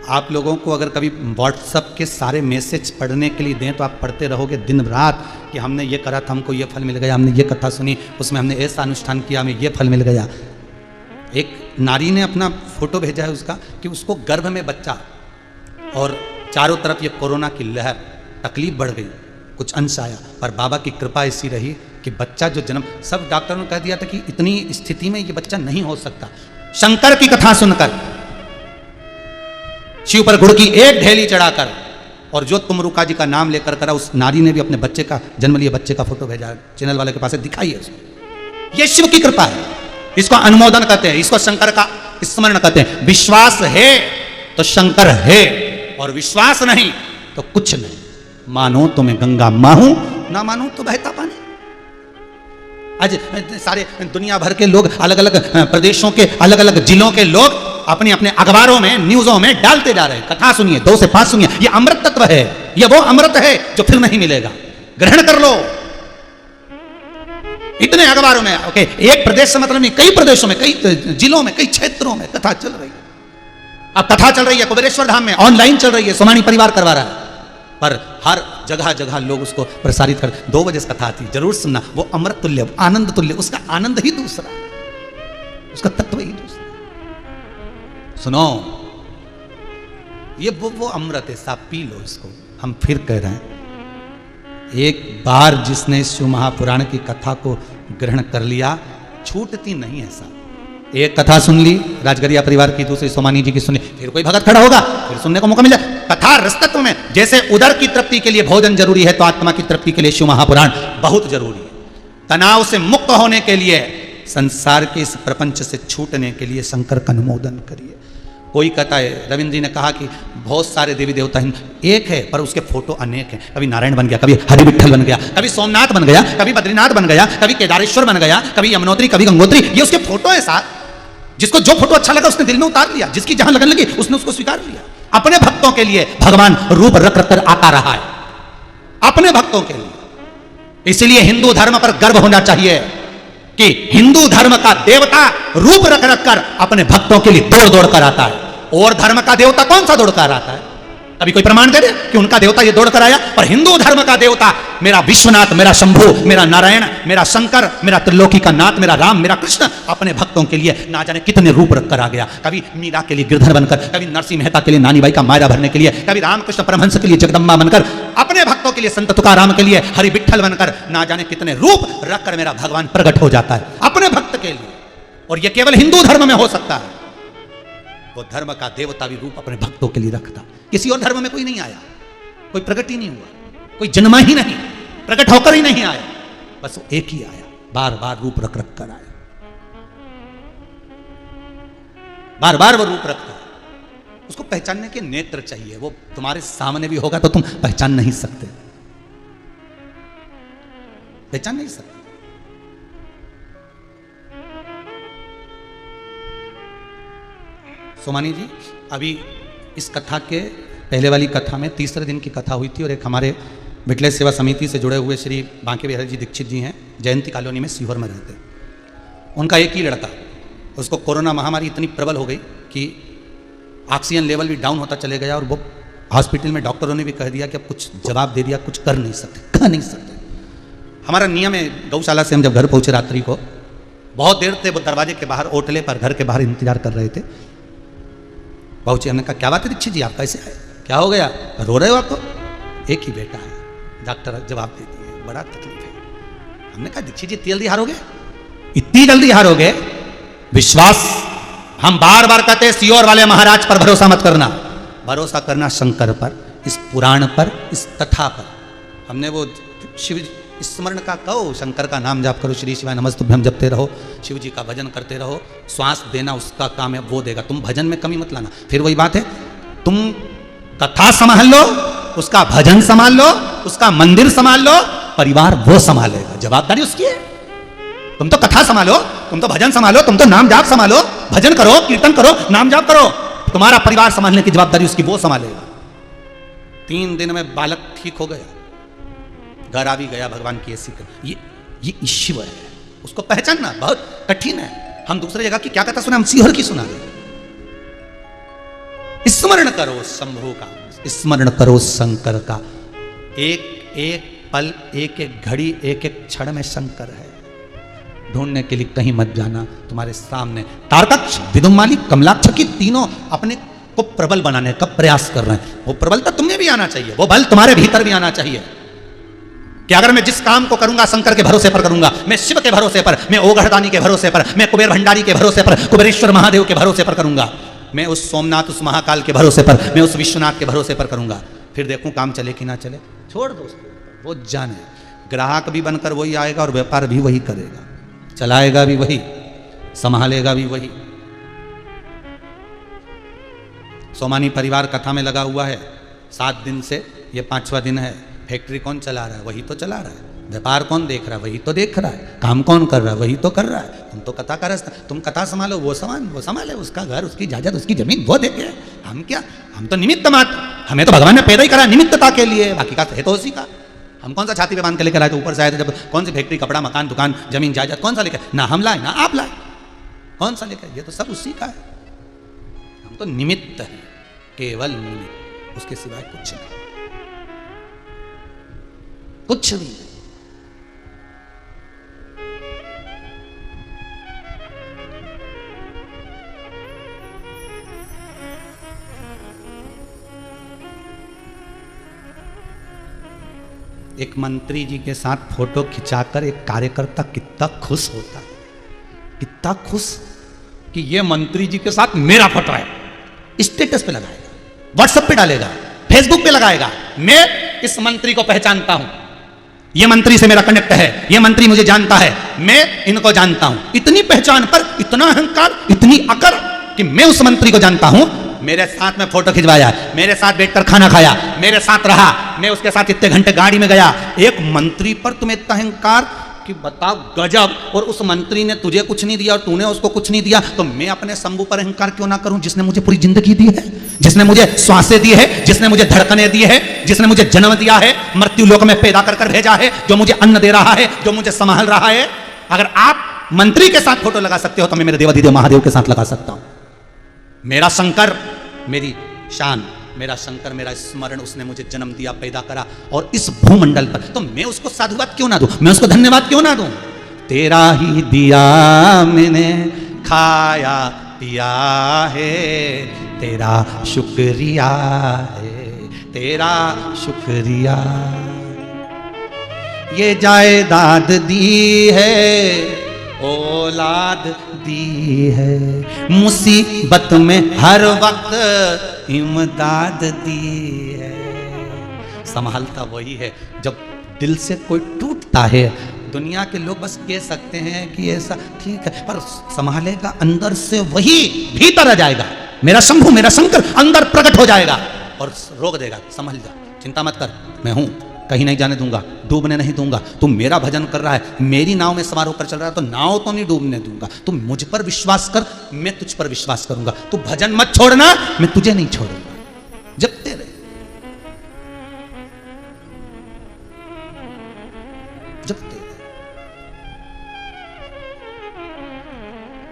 आप लोगों को अगर कभी व्हाट्सअप के सारे मैसेज पढ़ने के लिए दें तो आप पढ़ते रहोगे दिन रात कि हमने ये करा था, हमको ये फल मिल गया, हमने ये कथा सुनी, उसमें हमने ऐसा अनुष्ठान किया, हमें ये फल मिल गया। एक नारी ने अपना फोटो भेजा है उसका कि उसको गर्भ में बच्चा और चारों तरफ ये कोरोना की लहर, तकलीफ बढ़ गई, कुछ अंश आया, पर बाबा की कृपा ऐसी रही कि बच्चा जो जन्म, सब डॉक्टरों ने कह दिया था कि इतनी स्थिति में ये बच्चा नहीं हो सकता। शंकर की कथा सुनकर, शिव पर गुड़ की एक ढेली चढ़ाकर और जो तुमरुका जी का नाम लेकर करा, उस नारी ने भी अपने बच्चे का जन्म लिए बच्चे का फोटो भेजा, चैनल वाले के पास दिखाइए उसको। ये शिव की कृपा है, इसको अनुमोदन कहते हैं, इसको शंकर का स्मरण कहते हैं। विश्वास है तो शंकर है, और विश्वास नहीं तो कुछ नहीं। मानो तो मैं गंगा माहूं, ना मानो तो बहता पानी। आज सारे दुनिया भर के लोग, अलग अलग प्रदेशों के अलग अलग जिलों के लोग अपने अपने अखबारों में, न्यूज़ों में डालते जा रहे हैं, कथा सुनिए, 2 से 5 सुनिए, ये अमृत तत्व है, ये वो अमृत है जो फिर नहीं मिलेगा, ग्रहण कर लो। इतने अखबारों में, ओके, एक प्रदेश से मतलब नहीं, कई प्रदेशों में, कई जिलों में, कई क्षेत्रों में कथा चल रही है। अब कथा चल रही है कुबेरेश्वर धाम में, ऑनलाइन चल रही है, सोमानी परिवार करवा रहा है, पर हर जगह जगह लोग उसको प्रसारित कर। 2 बजे से कथा आती, जरूर सुनना, वो अमृत तुल्य, आनंद तुल्य, उसका आनंद ही दूसरा, उसका तत्व ही दूसरा। सुनो, ये वो अमृत है, साहब पी लो इसको। हम फिर कह रहे हैं, एक बार जिसने शिव महापुराण की कथा को ग्रहण कर लिया, छूटती नहीं है साहब। एक कथा सुन ली राजगरिया परिवार की, दूसरी सोमानी जी की सुनी, फिर कोई भगत खड़ा होगा, फिर सुनने को मौका मिला। कथा रसतत्व में, जैसे उदर की तृप्ति के लिए भोजन जरूरी है, तो आत्मा की तृप्ति के लिए शिव महापुराण बहुत जरूरी है। तनाव से मुक्त होने के लिए, संसार के इस प्रपंच से छूटने के लिए शंकर का अनुमोदन करिए। कोई कहता है, रविंद्र जी ने कहा कि बहुत सारे देवी देवता एक है पर उसके फोटो अनेक हैं। कभी नारायण बन गया, कभी हरि विठल बन गया, कभी सोमनाथ बन गया, कभी बद्रीनाथ बन गया, कभी केदारेश्वर बन गया, कभी यमुनोत्री, कभी गंगोत्री, ये उसके फोटो है साथ। जिसको जो फोटो अच्छा लगा उसने दिल में उतार लिया, जिसकी जहां लगन लगी उसने उसको स्वीकार लिया। अपने भक्तों के लिए भगवान रूप रख रख कर आता रहा है, अपने भक्तों के लिए। इसलिए हिंदू धर्म पर गर्व होना चाहिए कि हिंदू धर्म का देवता रूप रख रख कर अपने भक्तों के लिए दौड़ दौड़ कर आता है। और धर्म का देवता कौन सा दौड़ कर आता है? कभी कोई प्रमाण दे दे कि उनका देवता ये दौड़ कर आया? पर हिंदू धर्म का देवता, मेरा विश्वनाथ, मेरा शंभु, मेरा नारायण, मेरा शंकर, मेरा त्रिलोकी का नाथ, मेरा राम, मेरा कृष्ण, अपने भक्तों के लिए ना जाने कितने रूप रख कर आ गया। कभी मीरा के लिए गिरधर बनकर, कभी नरसिंह मेहता के लिए नानीबाई का मायरा भरने के लिए, कभी रामकृष्ण परमहंस के लिए जगदम्बा बनकर, अपने भक्तों के लिए संत तुकाराम के लिए हरि विठल बनकर, ना जाने कितने रूप रखकर मेरा भगवान प्रकट हो जाता है अपने भक्त के लिए। और यह केवल हिंदू धर्म में हो सकता है। वो धर्म का देवता भी रूप अपने भक्तों के लिए रखता, किसी और धर्म में कोई नहीं आया, कोई प्रकट ही नहीं हुआ, कोई जन्मा ही नहीं, प्रकट होकर ही नहीं आया, बस वो एक ही आया, बार बार रूप रख रख कर आया, बार बार वो रूप रखता है। उसको पहचानने के नेत्र चाहिए, वो तुम्हारे सामने भी होगा तो तुम पहचान नहीं सकते, पहचान नहीं सकते। सोमानी जी, अभी इस कथा के पहले वाली कथा में तीसरे दिन की कथा हुई थी, और एक हमारे विठलेश सेवा समिति से जुड़े हुए श्री बांके बिहारी जी दीक्षित जी हैं, जयंती कॉलोनी में सीहोर में रहते हैं। उनका एक ही लड़का, उसको कोरोना महामारी इतनी प्रबल हो गई कि ऑक्सीजन लेवल भी डाउन होता चले गया, और वो हॉस्पिटल में डॉक्टरों ने भी कह दिया कि अब कुछ जवाब दे दिया, कुछ कर नहीं सकते। हमारा नियम है, गौशाला से हम जब घर पहुँचे रात्रि को, बहुत देर थे वो दरवाजे के बाहर, ओटले पर, घर के बाहर इंतजार कर रहे थे। पहुंचे, हमने कहा क्या बात है दीक्षित जी, आप कैसे आए, क्या हो गया, रो रहे हो आप? तो एक ही बेटा है, डॉक्टर जवाब देती है, बड़ा तकलीफ है। हमने कहा दीक्षित जी इतनी जल्दी हारोगे, इतनी जल्दी हारोगे? विश्वास, हम बार बार कहते हैं सीहोर वाले महाराज पर भरोसा मत करना, भरोसा करना शंकर पर, इस पुराण पर, इस कथा पर। हमने वो शिव स्मरण का कहो, शंकर का नाम जाप करो, श्री शिवाय नमस्तुभ्यम जपते रहो, शिव जी का भजन करते रहो, श्वास देना उसका काम है, वो देगा, तुम भजन में कमी मत लाना। फिर वही बात है, तुम कथा संभाल लो, उसका भजन संभाल लो, उसका मंदिर संभाल लो, परिवार वो संभालेगा, जवाबदारी उसकी है। तुम तो कथा संभालो, तुम तो भजन संभालो, तुम तो नाम जाप संभालो, भजन करो, कीर्तन करो, नाम जाप करो, तुम्हारा परिवार संभालने की जवाबदारी उसकी, वो संभालेगा। 3 दिन में बालक ठीक हो गया, घर आ भी गया भगवान की ऐसी ये ईश्वर है, उसको पहचानना बहुत कठिन है। हम दूसरी जगह की क्या कथा सुना, हम सीहर की सुना रहे। स्मरण करो शंभु का, स्मरण करो शंकर का। एक एक पल, एक एक घड़ी, एक एक क्षण में शंकर है। ढूंढने के लिए कहीं मत जाना, तुम्हारे सामने। तारकाक्ष, विदुमाली, कमलाक्ष की तीनों अपने को प्रबल बनाने का प्रयास कर रहे हैं। वो प्रबलता तुम्हें भी आना चाहिए, वो बल तुम्हारे भीतर भी आना चाहिए कि अगर मैं जिस काम को करूंगा शंकर के भरोसे पर करूंगा, मैं शिव के भरोसे पर, मैं ओघड़दानी के भरोसे पर, मैं कुबेर भंडारी के भरोसे पर, कुबेरेश्वर महादेव के भरोसे पर करूंगा, मैं उस सोमनाथ, उस महाकाल के भरोसे पर, मैं उस विश्वनाथ के भरोसे पर करूंगा, फिर देखूं काम चले कि ना चले। छोड़ दो उसको, वो जाने। ग्राहक भी बनकर वही आएगा और व्यापार भी वही करेगा, चलाएगा भी वही, संभालेगा भी वही। सोमानी परिवार कथा में लगा हुआ है 7 दिन से, ये 5वां दिन है। फैक्ट्री कौन चला रहा है? वही तो चला रहा है। व्यापार कौन देख रहा है? वही तो देख रहा है। काम कौन कर रहा है? वही तो कर रहा है। तुम तो कथा कर, तुम कथा संभालो, वो संभाले, उसका घर, उसकी जायदाद, उसकी जमीन वो देखे। हम क्या, हम तो निमित्त मात्र, हमें तो भगवान ने पैदा ही करा निमित्तता के लिए, बाकी का है तो उसी का। हम कौन सा छाती पे बांध के लेकर आए थे ऊपर से आए थे? जब कौन सी फैक्ट्री, कपड़ा, मकान, दुकान, जमीन, जायदाद कौन सा लेकर? ना हम लाए ना आप लाए, कौन सा लेकर? ये तो सब उसी का है। हम तो निमित्त हैं, केवल निमित्त, उसके सिवाय कुछ नहीं, कुछ भी नहीं। एक मंत्री जी के साथ फोटो खिंचाकर एक कार्यकर्ता कितना खुश होता है, कितना खुश कि ये मंत्री जी के साथ मेरा फोटो है। स्टेटस पे लगाएगा, व्हाट्सएप पे डालेगा, फेसबुक पे लगाएगा, मैं इस मंत्री को पहचानता हूं, ये मंत्री से मेरा कनेक्ट है, ये मंत्री मुझे जानता है, मैं इनको जानता हूं। इतनी पहचान पर इतना अहंकार, इतनी अकड़ कि मैं उस मंत्री को जानता हूं, मेरे साथ में फोटो खिंचवाया, मेरे साथ बैठकर खाना खाया, मेरे साथ रहा, मैं उसके साथ इतने घंटे गाड़ी में गया। एक मंत्री पर तुम्हें इतना अहंकार कि बताओ, गजब। और उस मंत्री ने तुझे कुछ नहीं दिया और तूने उसको कुछ नहीं दिया, तो मैं अपने शंभू पर अहंकार क्यों ना करूं, जिसने मुझे पूरी जिंदगी दी है, जिसने मुझे श्वासें दी है, जिसने मुझे धड़कने दी है, जिसने मुझे जन्म दिया है, मृत्यु लोक में पैदा कर भेजा है, जो मुझे अन्न दे रहा है, जो मुझे संभाल रहा है। अगर आप मंत्री के साथ फोटो लगा सकते हो तो मैं मेरे देवाधिदेव महादेव के साथ लगा सकता हूं। मेरा शंकर, मेरी शान, मेरा शंकर, मेरा स्मरण, उसने मुझे जन्म दिया, पैदा करा, और इस भूमंडल पर, तो मैं उसको साधुवाद क्यों ना दूं, मैं उसको धन्यवाद क्यों ना दूं? तेरा ही दिया मैंने खाया पिया है, तेरा शुक्रिया है, तेरा शुक्रिया। ये जायदाद दी है, औलाद दी है, मुसीबत में हर वक्त इमदाद दी है। संभालता वही है। जब दिल से कोई टूटता है, दुनिया के लोग बस कह सकते हैं कि ऐसा ठीक है, पर संभालेगा अंदर से वही, भीतर आ जाएगा। मेरा शंभू, मेरा शंकर अंदर प्रकट हो जाएगा और रोक देगा, संभल जा, चिंता मत कर, मैं हूं, कहीं नहीं जाने दूंगा, डूबने नहीं दूंगा। तू मेरा भजन कर रहा है, मेरी नाव में सवार होकर चल रहा है, तो नाव तो नहीं डूबने दूंगा। तू मुझ पर विश्वास कर, मैं तुझ पर विश्वास करूंगा। तू भजन मत छोड़ना, मैं तुझे नहीं छोड़ूंगा। जपते रहे, जपते रहे।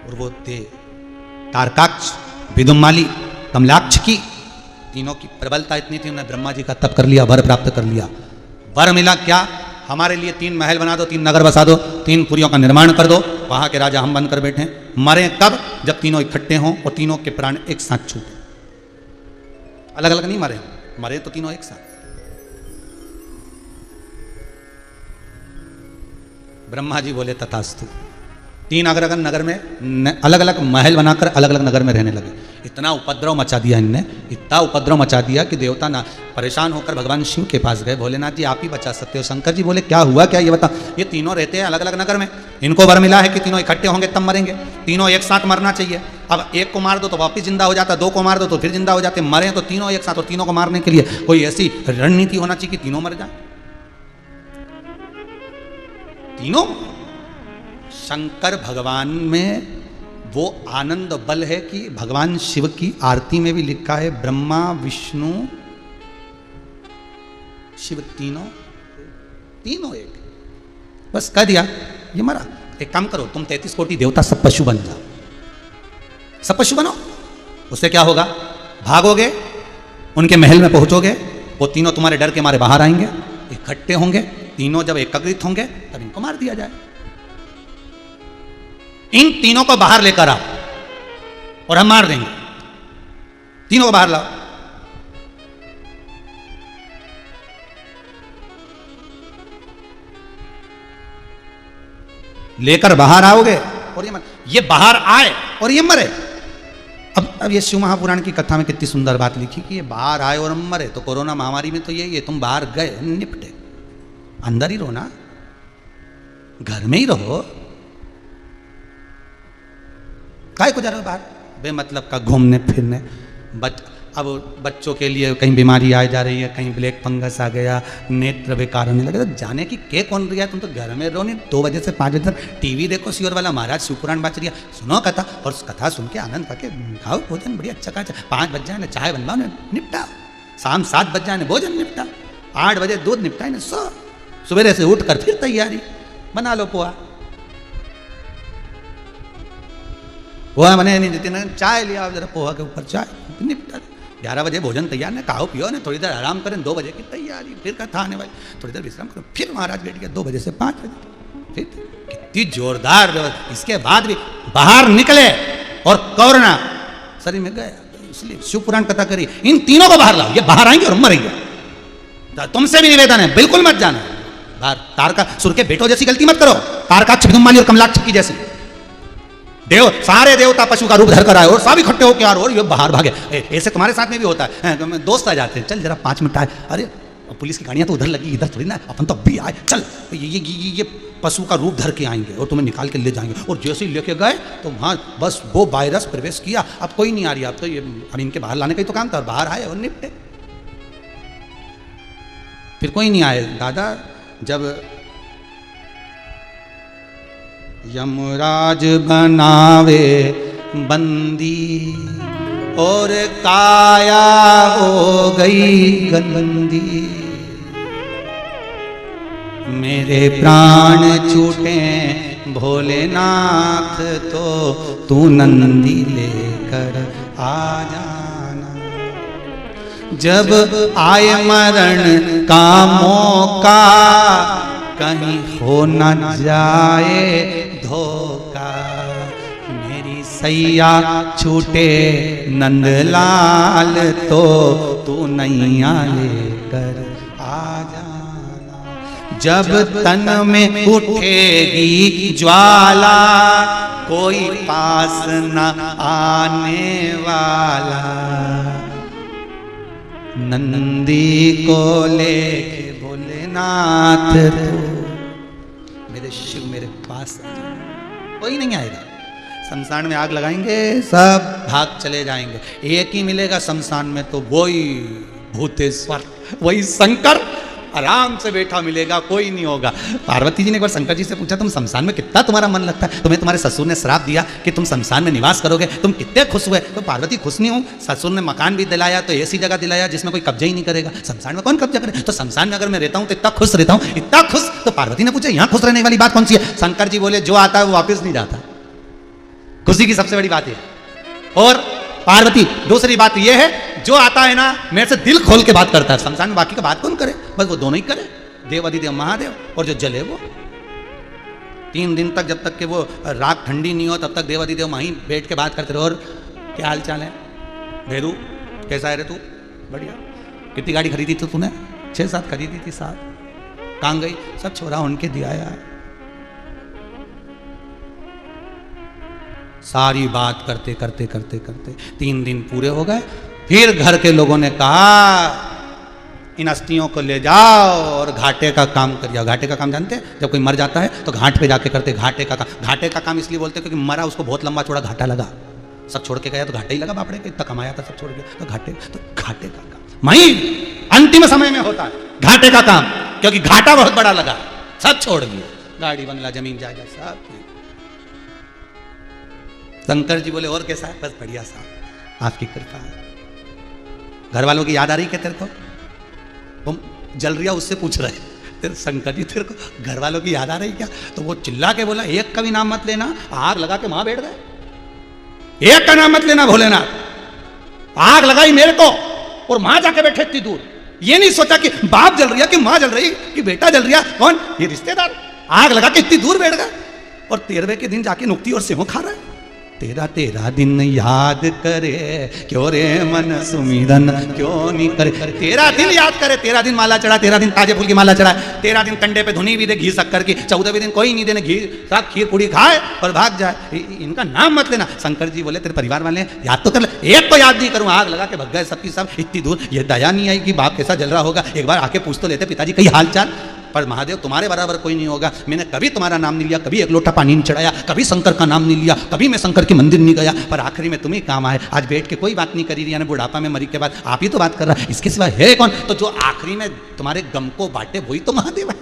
और वो दे तारकाक्ष, विदुमाली, कमलाक्ष की तीनों की प्रबलता इतनी थी, उन्होंने ब्रह्मा जी का तप कर लिया, वर प्राप्त कर लिया। वर मिला क्या? हमारे लिए 3 महल बना दो, 3 नगर बसा दो, 3 पुरियों का निर्माण कर दो, वहां के राजा हम बनकर बैठे। मरे कब? जब तीनों इकट्ठे हों और तीनों के प्राण एक साथ छूटे। अलग अलग नहीं मरे, मरे तो तीनों एक साथ। ब्रह्मा जी बोले तथास्तु। 3 अलग अलग नगर में अलग अलग महल बनाकर अलग अलग नगर में रहने लगे। इतना उपद्रव मचा दिया इनने, इतना उपद्रव मचा दिया कि देवता ना परेशान होकर भगवान शिव के पास गए। भोलेनाथ जी आप ही बचा सकते हो। शंकर जी बोले क्या हुआ, क्या ये बता। ये तीनों रहते हैं अलग अलग नगर में, इनको वर मिला है कि तीनों इकट्ठे होंगे तब मरेंगे, तीनों एक साथ मरना चाहिए। अब एक को मार दो तो वापिस जिंदा हो जाता, 2 को मार दो तो फिर जिंदा हो जाते। मरे तो तीनों एक साथ, और तीनों को मारने के लिए कोई ऐसी रणनीति होना चाहिए कि तीनों मर जाए। तीनों शंकर भगवान में वो आनंद बल है कि भगवान शिव की आरती में भी लिखा है ब्रह्मा विष्णु शिव तीनों तीनों एक, बस कह दिया ये मरा। एक काम करो, तुम 33 कोटि देवता सब पशु बन जाओ, सब पशु बनो। उससे क्या होगा, भागोगे, उनके महल में पहुंचोगे, वो तीनों तुम्हारे डर के मारे बाहर आएंगे, इकट्ठे होंगे, तीनों जब एकत्रित होंगे तब इनको मार दिया जाए। इन तीनों को बाहर लेकर आओ और हम मार देंगे। तीनों को बाहर लाओ। लेकर बाहर आओगे और ये बाहर आए और ये मरे। अब ये शिव महापुराण की कथा में कितनी सुंदर बात लिखी कि ये बाहर आए और मरे। तो कोरोना महामारी में तो ये तुम बाहर गए, निपटे, अंदर ही रहो ना, घर में ही रहो, काय को जा रहे हो बाहर बेमतलब का घूमने फिरने। अब बच्चों के लिए कहीं बीमारी आ जा रही है, कहीं ब्लैक फंगस आ गया, नेत्र बेकार होने लगे, तो जाने की के कौन रही है। तुम तो घर में रहो, नहीं 2 बजे से 5 बजे तक टीवी देखो, सियोर वाला महाराज शिवपुराण बाच रही है, सुनो कथा, और कथा सुन के आनंद करके खाओ भोजन बढ़िया चकाचक। 5 बज जाए ना चाय बनवाओ ना, निपटाओ। शाम 7 बज जाए ना भोजन निपटाओ। 8 बजे दूध निपटाए ना, सो सवेरे से उठ कर फिर तैयारी बना लो। पोहा बने नहीं देते ना, चाय लिया जरा, पोहा के ऊपर चाय, निपटा। 11 बजे भोजन तैयार ना, खाओ पियो ना, थोड़ी देर आराम करें, 2 बजे की तैयारी, फिर कथा आने वाली, थोड़ी देर विश्राम करो, फिर महाराज बैठ गया 2 बजे से 5 बजे, फिर कितनी जोरदार व्यवस्था। इसके बाद भी बाहर निकले और कोरोना शरीर में गया, इसलिए शिव पुराण कथा करी। इन तीनों को बाहर लाओ, ये बाहर आएंगे और मरेंगे। तुमसे भी निवेदन है, बिल्कुल मत जाना बाहर। तारका सुर के बेटों जैसी गलती मत करो, तारकाक्ष विदुम्माली और कमलाक्ष की जैसी। सारे देवता पशु का रूप धर कर आए और सब इकट्ठे होकर आ रहे और ये बाहर भागे। ऐसे तुम्हारे साथ में भी होता है, दोस्त आ जाते हैं, चल जरा 5 मिनट आए, अरे पुलिस की गाड़ियां तो उधर लगी, इधर थोड़ी ना, अपन तो अभी आए, चल ये पशु का रूप धर के आएंगे और तुम्हें निकाल के ले जाएंगे। और जैसे ही लेके गए तो वहाँ बस वो वायरस प्रवेश किया, अब कोई नहीं आ रही, अब तो ये अब इनके बाहर लाने का ही तो काम था, बाहर आए और निपटे। फिर कोई नहीं आए दादा। जब यमराज बनावे बंदी और काया हो गई गंदी, मेरे प्राण छूटे भोलेनाथ तो तू नंदी लेकर आ जाना। जब आए मरण का मौका कहीं हो न जाए धोखा, मेरी सैया छूटे नंदलाल तो तू नैया लेकर आ जाना। जब तन में उठेगी ज्वाला कोई पास न आने वाला, नंदी को लेके भोलेनाथ तो मेरे शिव मेरे पास कोई नहीं आएगा। शमशान में आग लगाएंगे, सब भाग चले जाएंगे। एक ही मिलेगा शमशान में, तो वही भूतेश्वर, वही शंकर आराम से बैठा मिलेगा, कोई नहीं होगा। पार्वती जी ने एक बार शंकर जी से पूछा, तुम शमशान में कितना तुम्हारा मन लगता है? तुम्हें तुम्हारे ससुर ने श्राप दिया कि तुम शमशान में निवास करोगे, तुम कितने खुश हुए? तो पार्वती खुश नहीं हूँ, ससुर ने मकान भी दिलाया तो ऐसी जगह दिलाया जिसमें कोई कब्जा ही नहीं करेगा, शमशान में कौन कब्जा करे? तो शमशान में अगर मैं रहता हूँ तो इतना खुश रहता हूँ, इतना खुश। तो पार्वती ने पूछा, यहाँ खुश रहने वाली बात कौन सी है? शंकर जी बोले, जो आता है वो वापिस नहीं जाता, खुशी की सबसे बड़ी बात है। और पार्वती दूसरी बात यह है, जो आता है ना मेरे से दिल खोल के बात करता है। शमशान में बाकी का बात कौन करे? बस वो दोनों ही करे, देव अधिदेव महादेव, और जो जले वो। 3 दिन तक, जब तक कि वो राख ठंडी नहीं हो तब तक देव अधिदेव वहीं बैठ के बात करते रहो। और क्या हाल चाल है भेरू, कैसा है रे तू? बढ़िया। कितनी गाड़ी खरीदी थी तूने? 6-7 खरीदी थी। 7 कहाँ गई? सब छोरा उनके दिया यार। सारी बात करते करते करते करते 3 दिन पूरे हो गए। फिर घर के लोगों ने कहा, इन अस्थियों को ले जाओ और घाटे का काम कर जाओ। घाटे का काम जानते हैं? जब कोई मर जाता है तो घाट पे जाके करते घाटे का काम। घाटे का काम इसलिए बोलते हैं क्योंकि मरा उसको बहुत लंबा चौड़ा घाटा लगा, सब छोड़ के गया तो घाटे ही लगा, बापड़े इतना कमाया था, सब छोड़ गया तो घाटे का काम वहीं अंतिम समय में होता है, घाटे का काम, क्योंकि घाटा बहुत बड़ा लगा, सब छोड़ दिया, गाड़ी बंगला जमीन जायदाद सब। शंकर जी बोले, और कैसा है? बस बढ़िया साहब, आपकी कृपा है। घर वालों की याद आ रही क्या तेरे को? तुम जल रिया उससे पूछ रहे, तेरे शंकर जी तेरे को घर वालों की याद आ रही क्या? तो वो चिल्ला के बोला एक का भी नाम मत लेना, आग लगा के वहां बैठ गए। एक का नाम मत लेना भोलेनाथ, आग लगाई मेरे को और मां जाके बैठे इतनी दूर। ये नहीं सोचा कि बाप जल रही है कि मां जल रही कि बेटा जल रहा, कौन ये रिश्तेदार, आग लगा के इतनी दूर बैठ गए और 13वें के दिन जाके नुक्ती और सेहो खा रहा है। तेरा तेरा दिन याद करे क्यों रे मन सुमिरन क्यों नहीं करे, तेरा दिन याद करे, तेरा दिन माला चढ़ा, तेरा दिन ताजे फूल की माला चढ़ा, तेरा दिन कंडे पे धुनी भी दे घी शक्कर की, 14वें दिन कोई नहीं देने घी साथ खीर पूड़ी खाए और भाग जाए। इनका नाम मत लेना। शंकर जी बोले तेरे परिवार वाले याद तो कर ले, एक तो याद नहीं करूं, आग लगा के भग गए सबकी सब इतनी दूर। ये दया नहीं आई कि बाप कैसा जल रहा होगा, एक बार आके पूछ तो लेते पिताजी कई हाल चाल। पर महादेव तुम्हारे बराबर कोई नहीं होगा, मैंने कभी तुम्हारा नाम नहीं लिया, कभी एक लोटा पानी नहीं चढ़ाया, कभी शंकर का नाम नहीं लिया, कभी मैं शंकर के मंदिर नहीं गया, पर आखिरी में तुम्हें काम आए। आज बैठ के कोई बात नहीं करी रही, बुढ़ापा में मरी के बाद आप ही तो बात कर रहा है, इसके सिवा है कौन? तो जो आखिरी में तुम्हारे गम को बांटे वही तो महादेव है,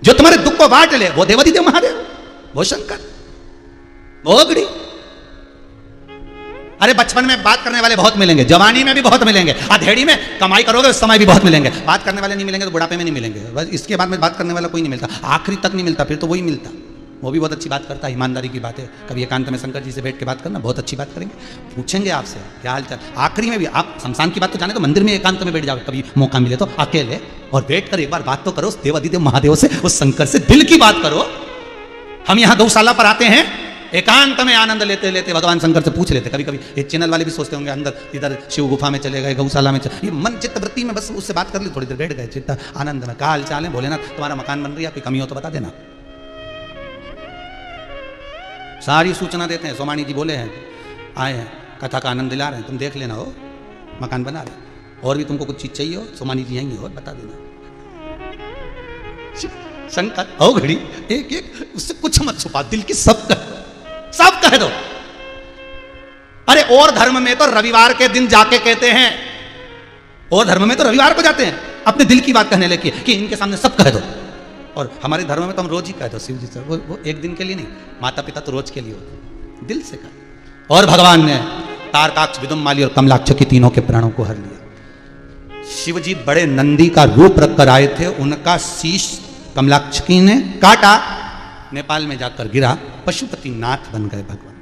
जो तुम्हारे दुख को बांट ले वो देवाधिदेव महादेव, वो शंकर, वो अगड़ी। अरे बचपन में बात करने वाले बहुत मिलेंगे, जवानी में भी बहुत मिलेंगे, अधेड़ी में कमाई करोगे उस समय भी बहुत मिलेंगे। बात करने वाले नहीं मिलेंगे तो बुढ़ापे में नहीं मिलेंगे, बस इसके बाद में बात करने वाला कोई नहीं मिलता, आखिरी तक नहीं मिलता, फिर तो वही मिलता। वो भी बहुत अच्छी बात करता है, ईमानदारी की बात है। कभी एकांत में शंकर जी से बैठ के बात करना, बहुत अच्छी बात करेंगे, पूछेंगे आपसे क्या हाल चाल। आखिरी में भी आप शमशान की बात तो जाने तो मंदिर में एकांत में बैठ जाओ, कभी मौका मिले तो अकेले और बैठ कर एक बार बात तो करो उस देवाधिदेव महादेव से, उस शंकर से दिल की बात करो। हम यहाँ गौशाला पर आते हैं, एकांत में आनंद लेते लेते भगवान शंकर से पूछ लेते। कभी कभी ये चैनल वाले भी सोचते होंगे अंदर इधर शिव गुफा में चले गए, गौशाला में ये मन चित्त वृत्ति में बस उससे बात कर ली, थोड़ी देर बैठ गए, चित्त आनंद में। का हाल चाल है भोलेनाथ, तुम्हारा मकान बन रही है, कोई कमी हो तो बता देना। सारी सूचना देते हैं। सोमानी जी बोले हैं आए हैं, कथा का आनंद दिला रहे हैं, तुम देख लेना हो, मकान बना रहे, और भी तुमको कुछ चीज चाहिए हो सोमानी जी यहीं हो बता देना। शंकर हो घड़ी एक एक उससे कुछ मत छुपा, दिल की सब कह दो। अरे और धर्म में तो रविवार के दिन जाके कहते हैं, और धर्म में तो रविवार को जाते हैं अपने दिल की बात कहने लेके कि इनके सामने सब कह दो। और हमारे धर्म में तो हम रोज ही कह दो शिव जी से, वो एक दिन के लिए नहीं, माता पिता तो रोज के लिए होते, दिल से कह। और भगवान ने तारकाक्ष, विदुम्माली और कमलाक्ष की तीनों के प्राणों को हर लिया। शिव जी बड़े नंदी का रूप रख कर आए थे, उनका शीश कमलाक्षी ने काटा, नेपाल में जाकर गिरा, पशुपतिनाथ बन गए भगवान।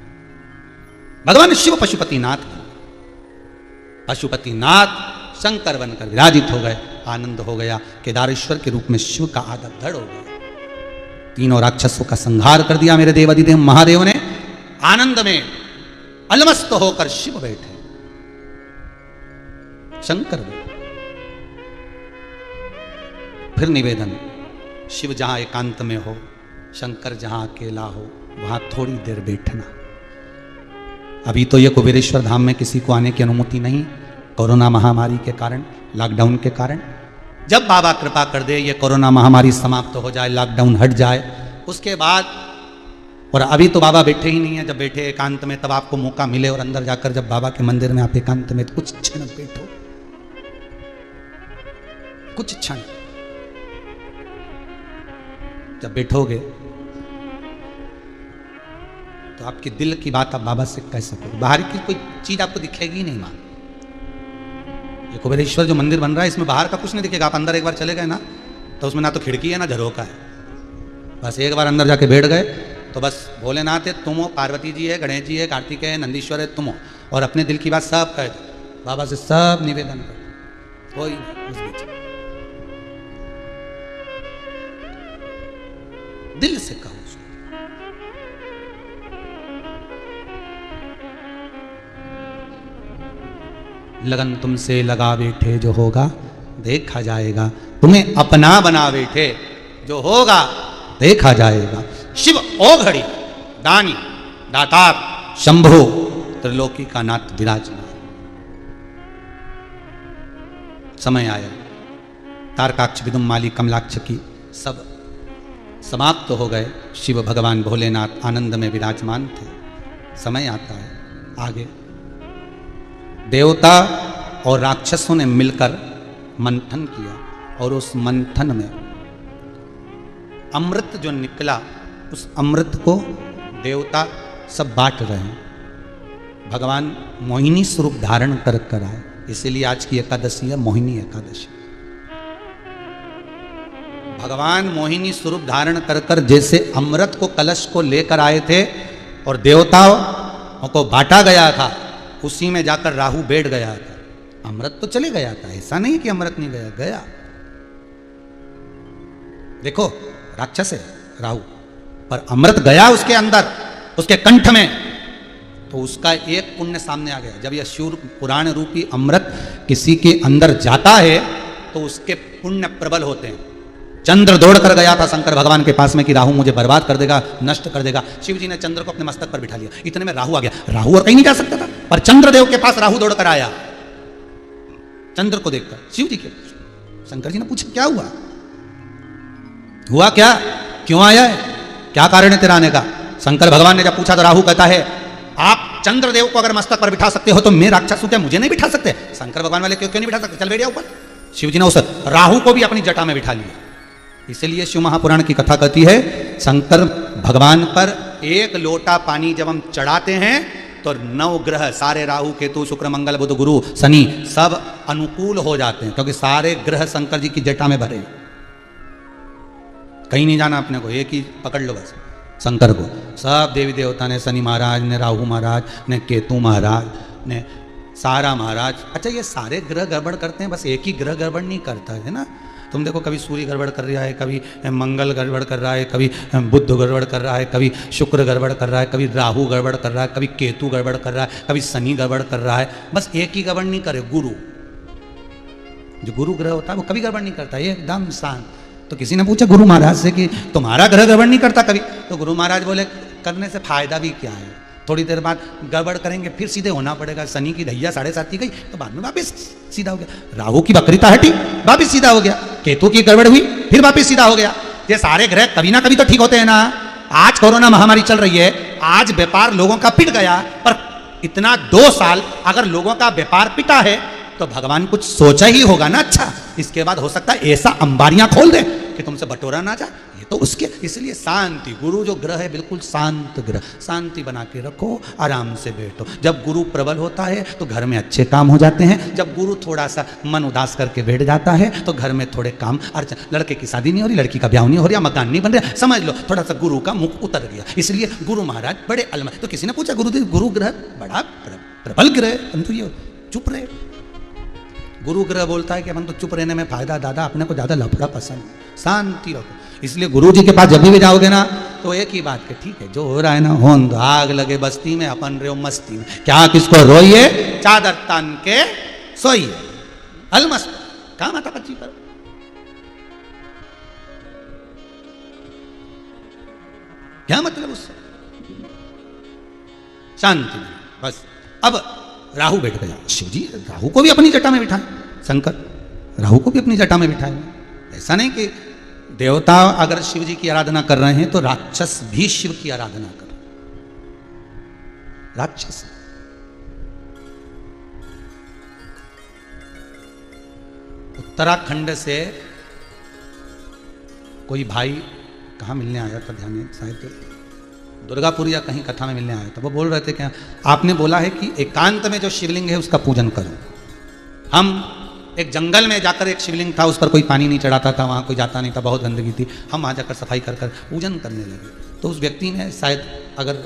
भगवान शिव पशुपतिनाथ, पशुपतिनाथ शंकर बनकर विराजित हो गए। आनंद हो गया, केदारेश्वर के रूप में शिव का आदर धड़ हो गया। तीनों राक्षसों का संहार कर दिया मेरे देवाधिदेव महादेव ने। आनंद में अलमस्त होकर शिव बैठे, शंकर बैठे। फिर निवेदन, शिव जहां एकांत में हो, शंकर जहां अकेला हो, वहां थोड़ी देर बैठना। अभी तो ये कुबेरेश्वर धाम में किसी को आने की अनुमति नहीं, कोरोना महामारी के कारण, लॉकडाउन के कारण। जब बाबा कृपा कर दे, ये कोरोना महामारी समाप्त हो जाए, लॉकडाउन हट जाए, उसके बाद, और अभी तो बाबा बैठे ही नहीं है, जब बैठे एकांत में तब आपको मौका मिले और अंदर जाकर जब बाबा के मंदिर में आप एकांत में कुछ क्षण बैठो, कुछ क्षण जब बैठोगे तो आपके दिल की बात आप बाबा से कह सकोगे। बाहर की कोई चीज आपको दिखेगी नहीं। मां ये कुबेरेश्वर जो मंदिर बन रहा है, इसमें बाहर का कुछ नहीं दिखेगा। आप अंदर एक बार चले गए ना, तो उसमें ना तो खिड़की है ना झरोका है, बस एक बार अंदर जाके बैठ गए तो बस भोलेनाथ है तुम हो, पार्वती जी है, गणेश जी है, कार्तिक है, नंदीश्वर है तुम हो, और अपने दिल की बात सब कह दो, बाबा से सब निवेदन करो, कोई उस बीच दिल से कहो। लगन तुमसे लगा बैठे जो होगा देखा जाएगा, तुम्हें अपना बना बैठे जो होगा देखा जाएगा। शिव ओ घड़ी दानी दातार शंभो त्रिलोकी का नाथ विराजमान। समय आया, तारकाक्ष, विदुम्माली, कमलाक्ष की सब समाप्त हो गए। शिव भगवान भोलेनाथ आनंद में विराजमान थे। समय आता है आगे, देवता और राक्षसों ने मिलकर मंथन किया, और उस मंथन में अमृत जो निकला, उस अमृत को देवता सब बांट रहे हैं। भगवान मोहिनी स्वरूप धारण कर आए, इसीलिए आज की एकादशी है मोहिनी एकादशी। भगवान मोहिनी स्वरूप धारण कर कर जैसे अमृत को कलश को लेकर आए थे और देवताओं को बांटा गया था, उसी में जाकर राहु बैठ गया था। अमृत तो चले गया था, ऐसा नहीं कि अमृत नहीं गया, गया। देखो राक्षस है राहु, पर अमृत गया उसके अंदर, उसके कंठ में, तो उसका एक पुण्य सामने आ गया। जब यह शिव पुराण रूपी अमृत किसी के अंदर जाता है तो उसके पुण्य प्रबल होते हैं। चंद्र दौड़ कर गया था शंकर भगवान के पास में कि राहु मुझे बर्बाद कर देगा, नष्ट कर देगा। शिव जी ने चंद्र को अपने मस्तक पर बिठा लिया, इतने में राहु आ गया। राहु और कहीं नहीं जा सकता था, पर चंद्रदेव के पास राहु दौड़ कर आया। चंद्र को देखकर शिव जी के, शंकर जी ने पूछा क्या हुआ, हुआ क्या, क्यों आया है, क्या कारण है तेरा आने का? शंकर भगवान ने जब पूछा तो राहु कहता है आप चंद्रदेव को अगर मस्तक पर बिठा सकते हो तो मैं राक्षस हूं क्या, मुझे नहीं बिठा सकते? शंकर भगवान वाले क्यों नहीं बिठा सकते, चल बैठ जा ऊपर। शिव जी ने उस राहु को भी अपनी जटा में बिठा लिया। इसलिए शिव महापुराण की कथा कहती है शंकर भगवान पर एक लोटा पानी जब हम चढ़ाते हैं तो 9 ग्रह, सारे राहु केतु शुक्र मंगल बुध गुरु शनि सब अनुकूल हो जाते हैं, क्योंकि सारे ग्रह शंकर जी की जटा में भरे। कहीं नहीं जाना अपने को, एक ही पकड़ लो बस, शंकर को। सब देवी देवता ने, शनि महाराज ने, राहु महाराज ने, केतु महाराज ने, सारा महाराज। अच्छा ये सारे ग्रह गड़बड़ करते हैं, बस एक ही ग्रह गड़बड़ नहीं करता है ना। तुम देखो कभी सूर्य गड़बड़ कर रहा है, कभी मंगल गड़बड़ कर रहा है, कभी बुध गड़बड़ कर रहा है, कभी शुक्र गड़बड़ कर रहा है, कभी राहु गड़बड़ कर रहा है, कभी केतु गड़बड़ कर रहा है, कभी शनि गड़बड़ कर रहा है। बस एक ही गड़बड़ नहीं करे, गुरु। जो गुरु ग्रह होता है वो कभी गड़बड़ नहीं करता, ये एकदम शांत। तो किसी ने पूछा गुरु महाराज से कि तुम्हारा ग्रह गड़बड़ नहीं करता कभी? तो गुरु महाराज बोले करने से फायदा भी क्या है, थोड़ी देर बाद गड़बड़ करेंगे फिर सीधे होना पड़ेगा। शनि की ढैया 7.5 की गई तो बाद में वापिस सीधा हो गया। राहु की वक्रिता हटी, वापिस सीधा हो गया। केतु की गड़बड़ हुई, फिर वापिस सीधा हो गया। ये सारे ग्रह कभी ना कभी तो ठीक होते हैं ना। आज कोरोना महामारी चल रही है, आज व्यापार लोगों का पिट गया, पर इतना 2 साल अगर लोगों का व्यापार पिटा है तो भगवान कुछ सोचा ही होगा ना। अच्छा इसके बाद हो सकता है ऐसा अंबारियां खोल दे कि तुमसे बटोरा ना जाए, ये तो उसके। इसलिए शांति, गुरु जो ग्रह है बिल्कुल शांत ग्रह, शांति बना के रखो, आराम से बैठो। जब गुरु प्रबल होता है तो घर में अच्छे काम हो जाते हैं। जब गुरु थोड़ा सा मन उदास करके बैठ जाता है तो घर में थोड़े काम अर्चन, लड़के की शादी नहीं हो रही, लड़की का ब्याह नहीं हो रहा, मकान नहीं बन रहा, समझ लो थोड़ा सा गुरु का मुख उतर गया। इसलिए गुरु महाराज बड़े अलम। तो किसी ने पूछा गुरुदेव गुरु ग्रह बड़ा प्रबल ग्रह, परंतु ये चुप रहे। गुरु ग्रह बोलता है कि अपन तो चुप रहने में फायदा, दादा अपने को ज्यादा लफड़ा पसंद, शांति रखो। इसलिए गुरु जी के पास जब भी जाओगे ना तो एक ही बात के ठीक है जो हो रहा है ना होन दो, आग लगे बस्ती में अपन रहो मस्ती में, क्या किसको रोइए, चादर तान के सोइए, अलमस्त क्या माता पच्ची करो। क्या मतलब उससे, शांति बस। अब राहु बैठ गया, शिव जी राहु को भी अपनी जटा में बिठाए, शंकर राहु को भी अपनी जटा में बिठाए। ऐसा नहीं कि देवता अगर शिव जी की आराधना कर रहे हैं तो राक्षस भी शिव की आराधना कर, राक्षस। उत्तराखंड से कोई भाई कहाँ मिलने आया था, ध्यान है शायद दुर्गापुर या कहीं कथा में मिलने आया था। वो बोल रहे थे कि आपने बोला है कि एकांत में जो शिवलिंग है उसका पूजन करो। हम एक जंगल में जाकर, एक शिवलिंग था उस पर कोई पानी नहीं चढ़ाता था, वहाँ कोई जाता नहीं था, बहुत गंदगी थी, हम वहाँ जाकर सफाई कर कर पूजन करने लगे। तो उस व्यक्ति ने शायद अगर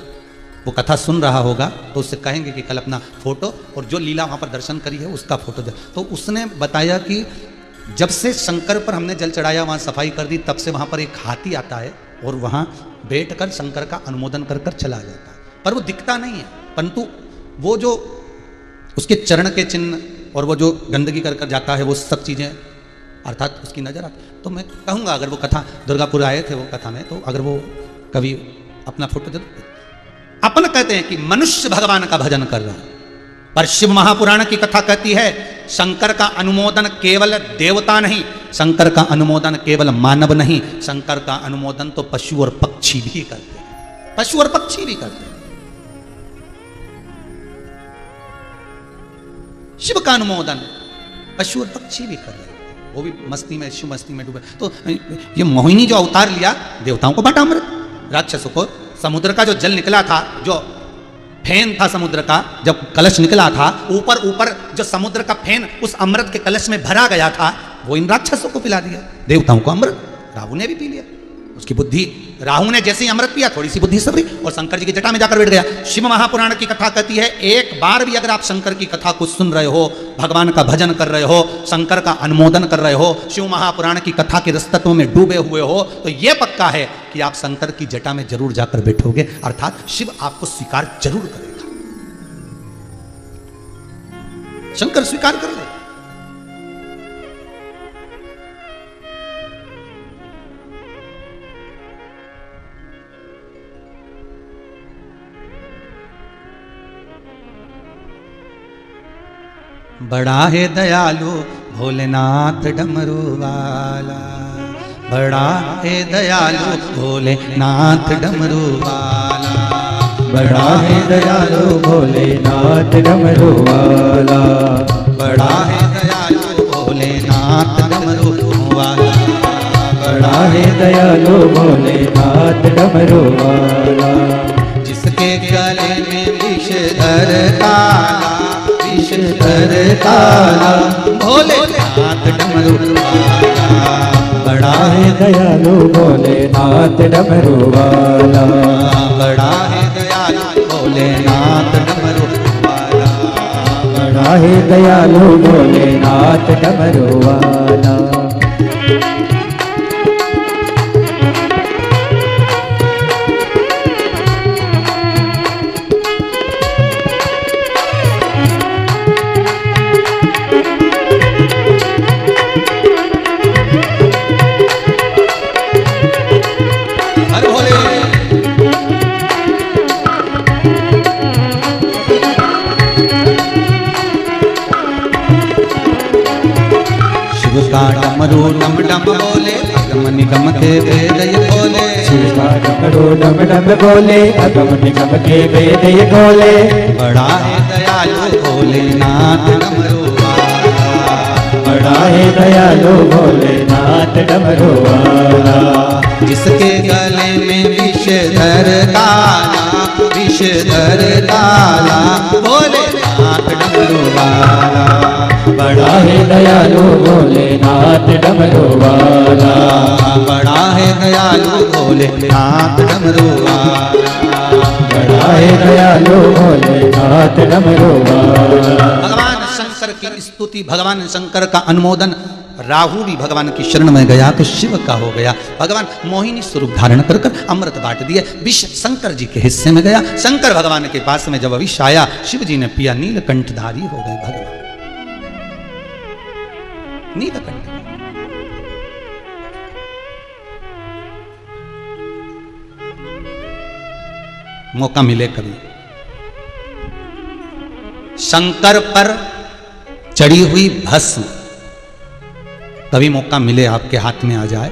वो कथा सुन रहा होगा तो उससे कहेंगे कि कल अपना फोटो और जो लीला वहाँ पर दर्शन करी है उसका फोटो दे। तो उसने बताया कि जब से शंकर पर हमने जल चढ़ाया, वहाँ सफाई कर दी, तब से वहाँ पर एक हाथी आता है और वहाँ बैठकर शंकर का अनुमोदन कर कर चला जाता है। पर वो दिखता नहीं है, परंतु वो जो उसके चरण के चिन्ह और वो जो गंदगी कर कर जाता है वो सब चीज़ें अर्थात उसकी नज़र आती। तो मैं कहूँगा अगर वो कथा दुर्गापुर आए थे वो कथा में, तो अगर वो कभी अपना फोटो दे। अपन कहते हैं कि मनुष्य भगवान का भजन कर रहा है, पर शिव महापुराण की कथा कहती है शंकर का अनुमोदन केवल देवता नहीं, शंकर का अनुमोदन केवल मानव नहीं, शंकर का अनुमोदन तो पशु और पक्षी भी करते हैं, पशु और पक्षी भी करते हैं। शिव का अनुमोदन पशु और पक्षी भी कर रहे हैं, वो भी मस्ती में, शिव मस्ती में डूबे। तो ये मोहिनी जो अवतार लिया, देवताओं को बांटा अमृत, राक्षसों को समुद्र का जो जल निकला था, जो फेन था समुद्र का, जब कलश निकला था, ऊपर ऊपर जो समुद्र का फेन उस अमृत के कलश में भरा गया था, वो इन राक्षसों को पिला दिया, देवताओं को अमृत। राहु ने भी पी लिया। उसकी बुद्धि, राहु ने जैसे ही अमृत पिया थोड़ी सी बुद्धि सबरी और शंकर जी की जटा में जाकर बैठ गया। शिव महापुराण की कथा कहती है एक बार भी अगर आप शंकर की कथा को सुन रहे हो, भगवान का भजन कर रहे हो, शंकर का अनुमोदन कर रहे हो, शिव महापुराण की कथा के रसतत्वों में डूबे हुए हो, तो यह पक्का है कि आप शंकर की जटा में जरूर जाकर बैठोगे, अर्थात शिव आपको स्वीकार जरूर करेगा। शंकर स्वीकार कर ले। बड़ा है दयालु भोलेनाथ डमरू वाला, बड़ा है दयालु भोलेनाथ डमरू वाला, बड़ा है दयालु भोलेनाथ डमरू वाला, बड़ा है दयालु भोलेनाथ डमरू वाला, बड़ा है दयालु भोलेनाथ डमरू वाला। जिसके गले में विषधर ताला, विषधर ताला, भोलेनाथ डमरू वाला, बड़ा है दयालु भोलेनाथ डमरू वाला, बड़ा है दयालु भोलेनाथ डमरू वाला, बड़ा है दयालु भोलेनाथ डमरू वाला। डमरू डम डम बोले अगम निगम के वेद ये बोले, शिव का डमरू डम डम बोले अगम निगम के वेद ये बोले, बड़ा है दयालु भोलेनाथ डमरू वाला, बड़ा है दयालु भोलेनाथ डमरू वाला। जिसके गले में विषधर ताला, विषधर ताला, भोलेनाथ डमरू वाला, बड़ा है दयालु भोलेनाथ डमरू वाला, बड़ा है दयालु भोलेनाथ डमरू वाला, बड़ा है दयालु भोलेनाथ डमरू वाला। भगवान शंकर की स्तुति, भगवान शंकर का अनुमोदन, राहु भी भगवान की शरण में गया तो शिव का हो गया। भगवान मोहिनी स्वरूप धारण कर कर अमृत बांट दिए, विष शंकर जी के हिस्से में गया। शंकर भगवान के पास में जब विष आया, शिव जी ने पिया, नीलकंठधारी हो गए भगवान, नीलकंठ। मौका मिले कभी शंकर पर चढ़ी हुई भस्म, कभी मौका मिले आपके हाथ में आ जाए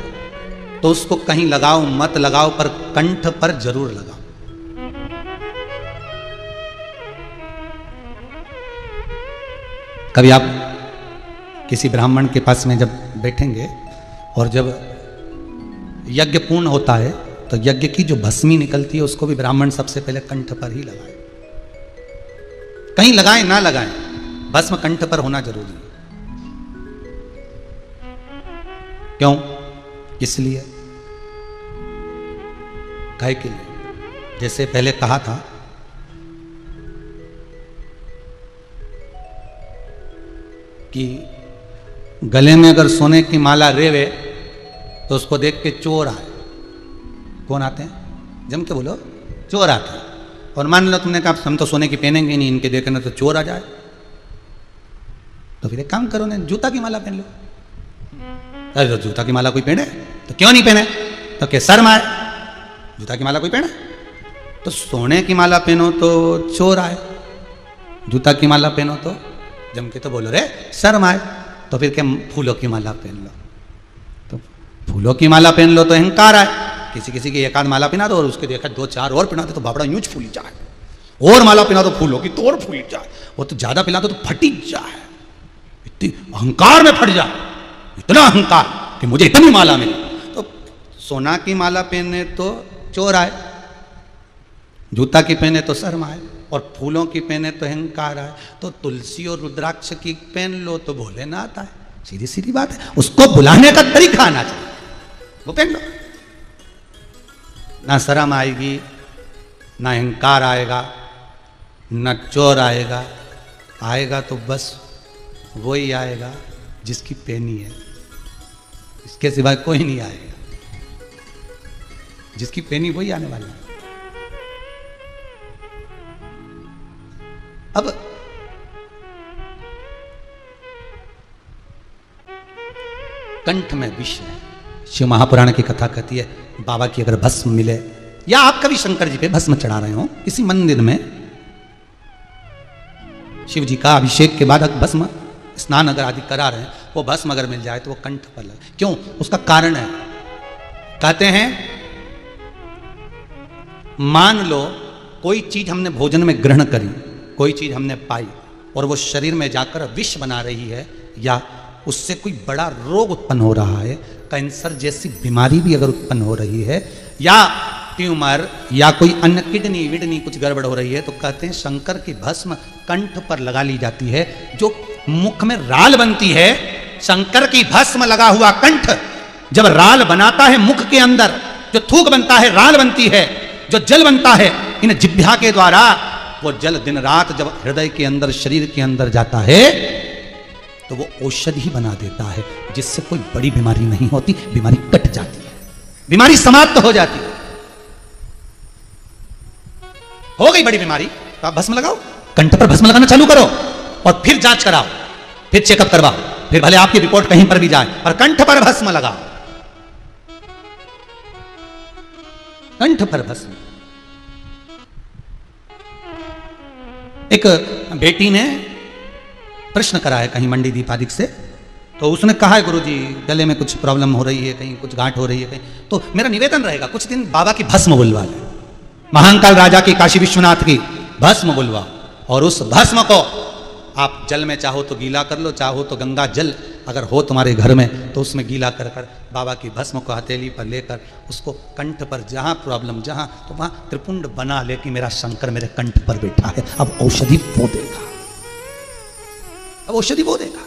तो उसको कहीं लगाओ मत लगाओ, पर कंठ पर जरूर लगाओ। कभी आप किसी ब्राह्मण के पास में जब बैठेंगे और जब यज्ञ पूर्ण होता है तो यज्ञ की जो भस्मी निकलती है उसको भी ब्राह्मण सबसे पहले कंठ पर ही लगाए। कहीं लगाएं ना लगाएं, भस्म कंठ पर होना जरूरी है। क्यों? इसलिए काहे के लिए, जैसे पहले कहा था कि गले में अगर सोने की माला रेवे तो उसको देख के चोर आए। कौन आते हैं? जम के बोलो, चोर आते हैं। और मान लो तुमने कहा हम तो सोने की पहनेंगे नहीं, इनके देखने तो चोर आ जाए, तो फिर एक काम करो ना, जूता की माला पहन लो। अरे तो जूता की माला कोई पहने तो क्यों नहीं पहने, तो क्या शर्म आए? जूता की माला कोई पहने? तो सोने की माला पहनो तो चोर आए, जूता की माला पहनो तो जम के तो बोलो रे शर्म आए। तो फिर क्या फूलों की माला पहन लो, तो फूलों की माला पहन लो तो अहंकार आए। किसी किसी की एक आध माला पहना दो और उसके देखा दो चार और पहना दो तो बाबड़ा यूं फूली जाए, और माला पहना दो फूलों की तो और फूली जाए, वो तो ज्यादा पहना दो तो फटी जाए, इतनी अहंकार में फट जाए, इतना अहंकार कि मुझे इतनी माला मिली। तो सोना की माला पहने तो चोर आए, जूता की पहने तो शर्म आए, और फूलों की पहने तो अहंकार आए। तो तुलसी और रुद्राक्ष की पहन लो तो भोलेनाथ आए। सीधी सीधी बात है, उसको बुलाने का तरीका आना चाहिए। वो पहन लो। ना शर्म आएगी, ना अहंकार आएगा, ना चोर आएगा। आएगा तो बस वही आएगा जिसकी पहनी है, इसके सिवाय कोई नहीं आएगा। जिसकी पहनी वही आने वाला है। अब कंठ में विष है। शिव महापुराण की कथा कहती है, बाबा की अगर भस्म मिले, या आप कभी शंकर जी पे भस्म चढ़ा रहे हो किसी मंदिर में, शिव जी का अभिषेक के बाद भस्म स्नान अगर आदि करा रहे हैं, वो भस्म अगर मिल जाए तो वो कंठ पर लगे। क्यों? उसका कारण है, कहते हैं मान लो कोई चीज हमने भोजन में ग्रहण करी, कोई चीज हमने पाई और वो शरीर में जाकर विष बना रही है, या उससे कोई बड़ा रोग उत्पन्न हो रहा है, कैंसर जैसी बीमारी भी अगर उत्पन्न हो रही है, या ट्यूमर या कोई अन्य किडनी विडनी कुछ गड़बड़ हो रही है, तो कहते हैं शंकर की भस्म कंठ पर लगा ली जाती है। जो मुख में राल बनती है, शंकर की भस्म लगा हुआ कंठ जब राल बनाता है मुख के अंदर, जो थूक बनता है राल बनती है, जो जल बनता है इन जिह्वा के द्वारा, वो जल दिन रात जब हृदय के अंदर शरीर के अंदर जाता है तो वो औषधि बना देता है, जिससे कोई बड़ी बीमारी नहीं होती, बीमारी कट जाती है, बीमारी समाप्त हो जाती है। हो गई बड़ी बीमारी तो आप भस्म लगाओ, कंठ पर भस्म लगाना चालू करो और फिर जांच कराओ, फिर चेकअप करवाओ, फिर भले आपकी रिपोर्ट कहीं पर भी जाए, पर कंठ पर भस्म लगाओ, कंठ पर भस्म। एक बेटी ने प्रश्न करा है कहीं मंडी दीपादिक से, तो उसने कहा है गुरुजी गले में कुछ प्रॉब्लम हो रही है, कहीं कुछ गांठ हो रही है कहीं, तो मेरा निवेदन रहेगा कुछ दिन बाबा की भस्म बुलवा ले, महाकाल राजा की, काशी विश्वनाथ की भस्म बुलवा, और उस भस्म को आप जल में चाहो तो गीला कर लो, चाहो तो गंगा जल अगर हो तुम्हारे घर में तो उसमें गीला कर कर बाबा की भस्म को हथेली पर लेकर उसको कंठ पर, जहां प्रॉब्लम जहां, तो वहां त्रिपुंड बना ले कि मेरा शंकर मेरे कंठ पर बैठा है, अब औषधि वो देगा, अब औषधि वो देगा।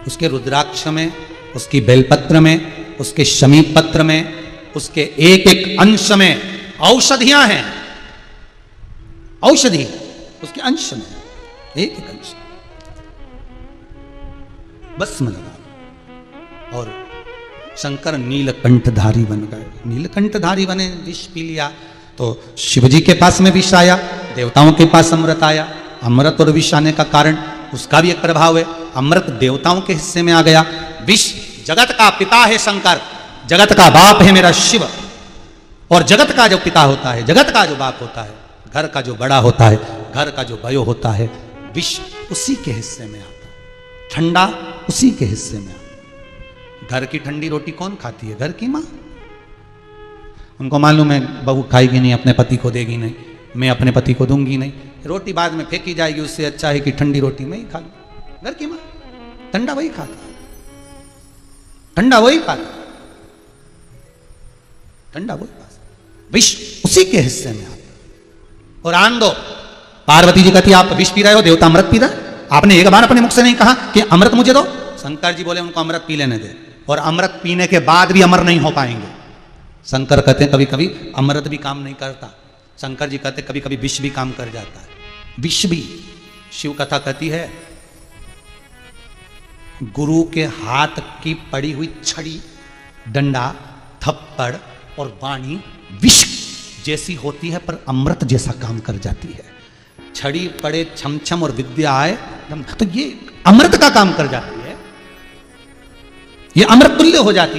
उसके रुद्राक्ष में, उसकी बेलपत्र में, उसके शमी पत्र में, उसके एक एक अंश में औषधियां हैं, औषधि उसके अंश में, एक एक अंश भस्म लगा, और शंकर नीलकंठधारी बन गए। नीलकंठधारी बने, विष पी लिया तो शिवजी के पास में विष आया, देवताओं के पास अमृत आया। अमृत और विष आने का कारण उसका भी एक प्रभाव है, अमृत देवताओं के हिस्से में आ गया, विष जगत का पिता है शंकर, जगत का बाप है मेरा शिव, और जगत का जो पिता होता है, जगत का जो बाप होता है, घर का जो बड़ा होता है, घर का जो भयो होता है, विष उसी के हिस्से में आता है, ठंडा उसी के हिस्से में आता है। घर की ठंडी रोटी कौन खाती है? घर की माँ। उनको मालूम है बहू खाएगी नहीं, अपने पति को देगी नहीं, मैं अपने पति को दूंगी नहीं, रोटी बाद में फेंकी जाएगी, उससे अच्छा है कि ठंडी रोटी मैं ही खा लूं। घर की माँ ठंडा वही खाता, ठंडा वही खाता, ठंडा वही खाता, विष उसी के हिस्से में आता। और आन दो, पार्वती जी कहती आप विष पी रहे हो, देवता अमृत पी रहा है, आपने एक बार अपने मुख से नहीं कहा कि अमृत मुझे दो। शंकर जी बोले उनको अमृत पी लेने दे, और अमृत पीने के बाद भी अमर नहीं हो पाएंगे। शंकर कहते हैं कभी कभी अमृत भी काम नहीं करता, शंकर जी कहते कभी कभी विष भी काम कर जाता है। विष भी, शिव कथा कहती है गुरु के हाथ की पड़ी हुई छड़ी, डंडा, थप्पड़ और वाणी विष जैसी होती है पर अमृत जैसा काम कर जाती है। छड़ी पड़े छमछम और विद्या आए, तो ये अमृत का काम कर जाती है, ये अमृत तुल्य हो जाती है।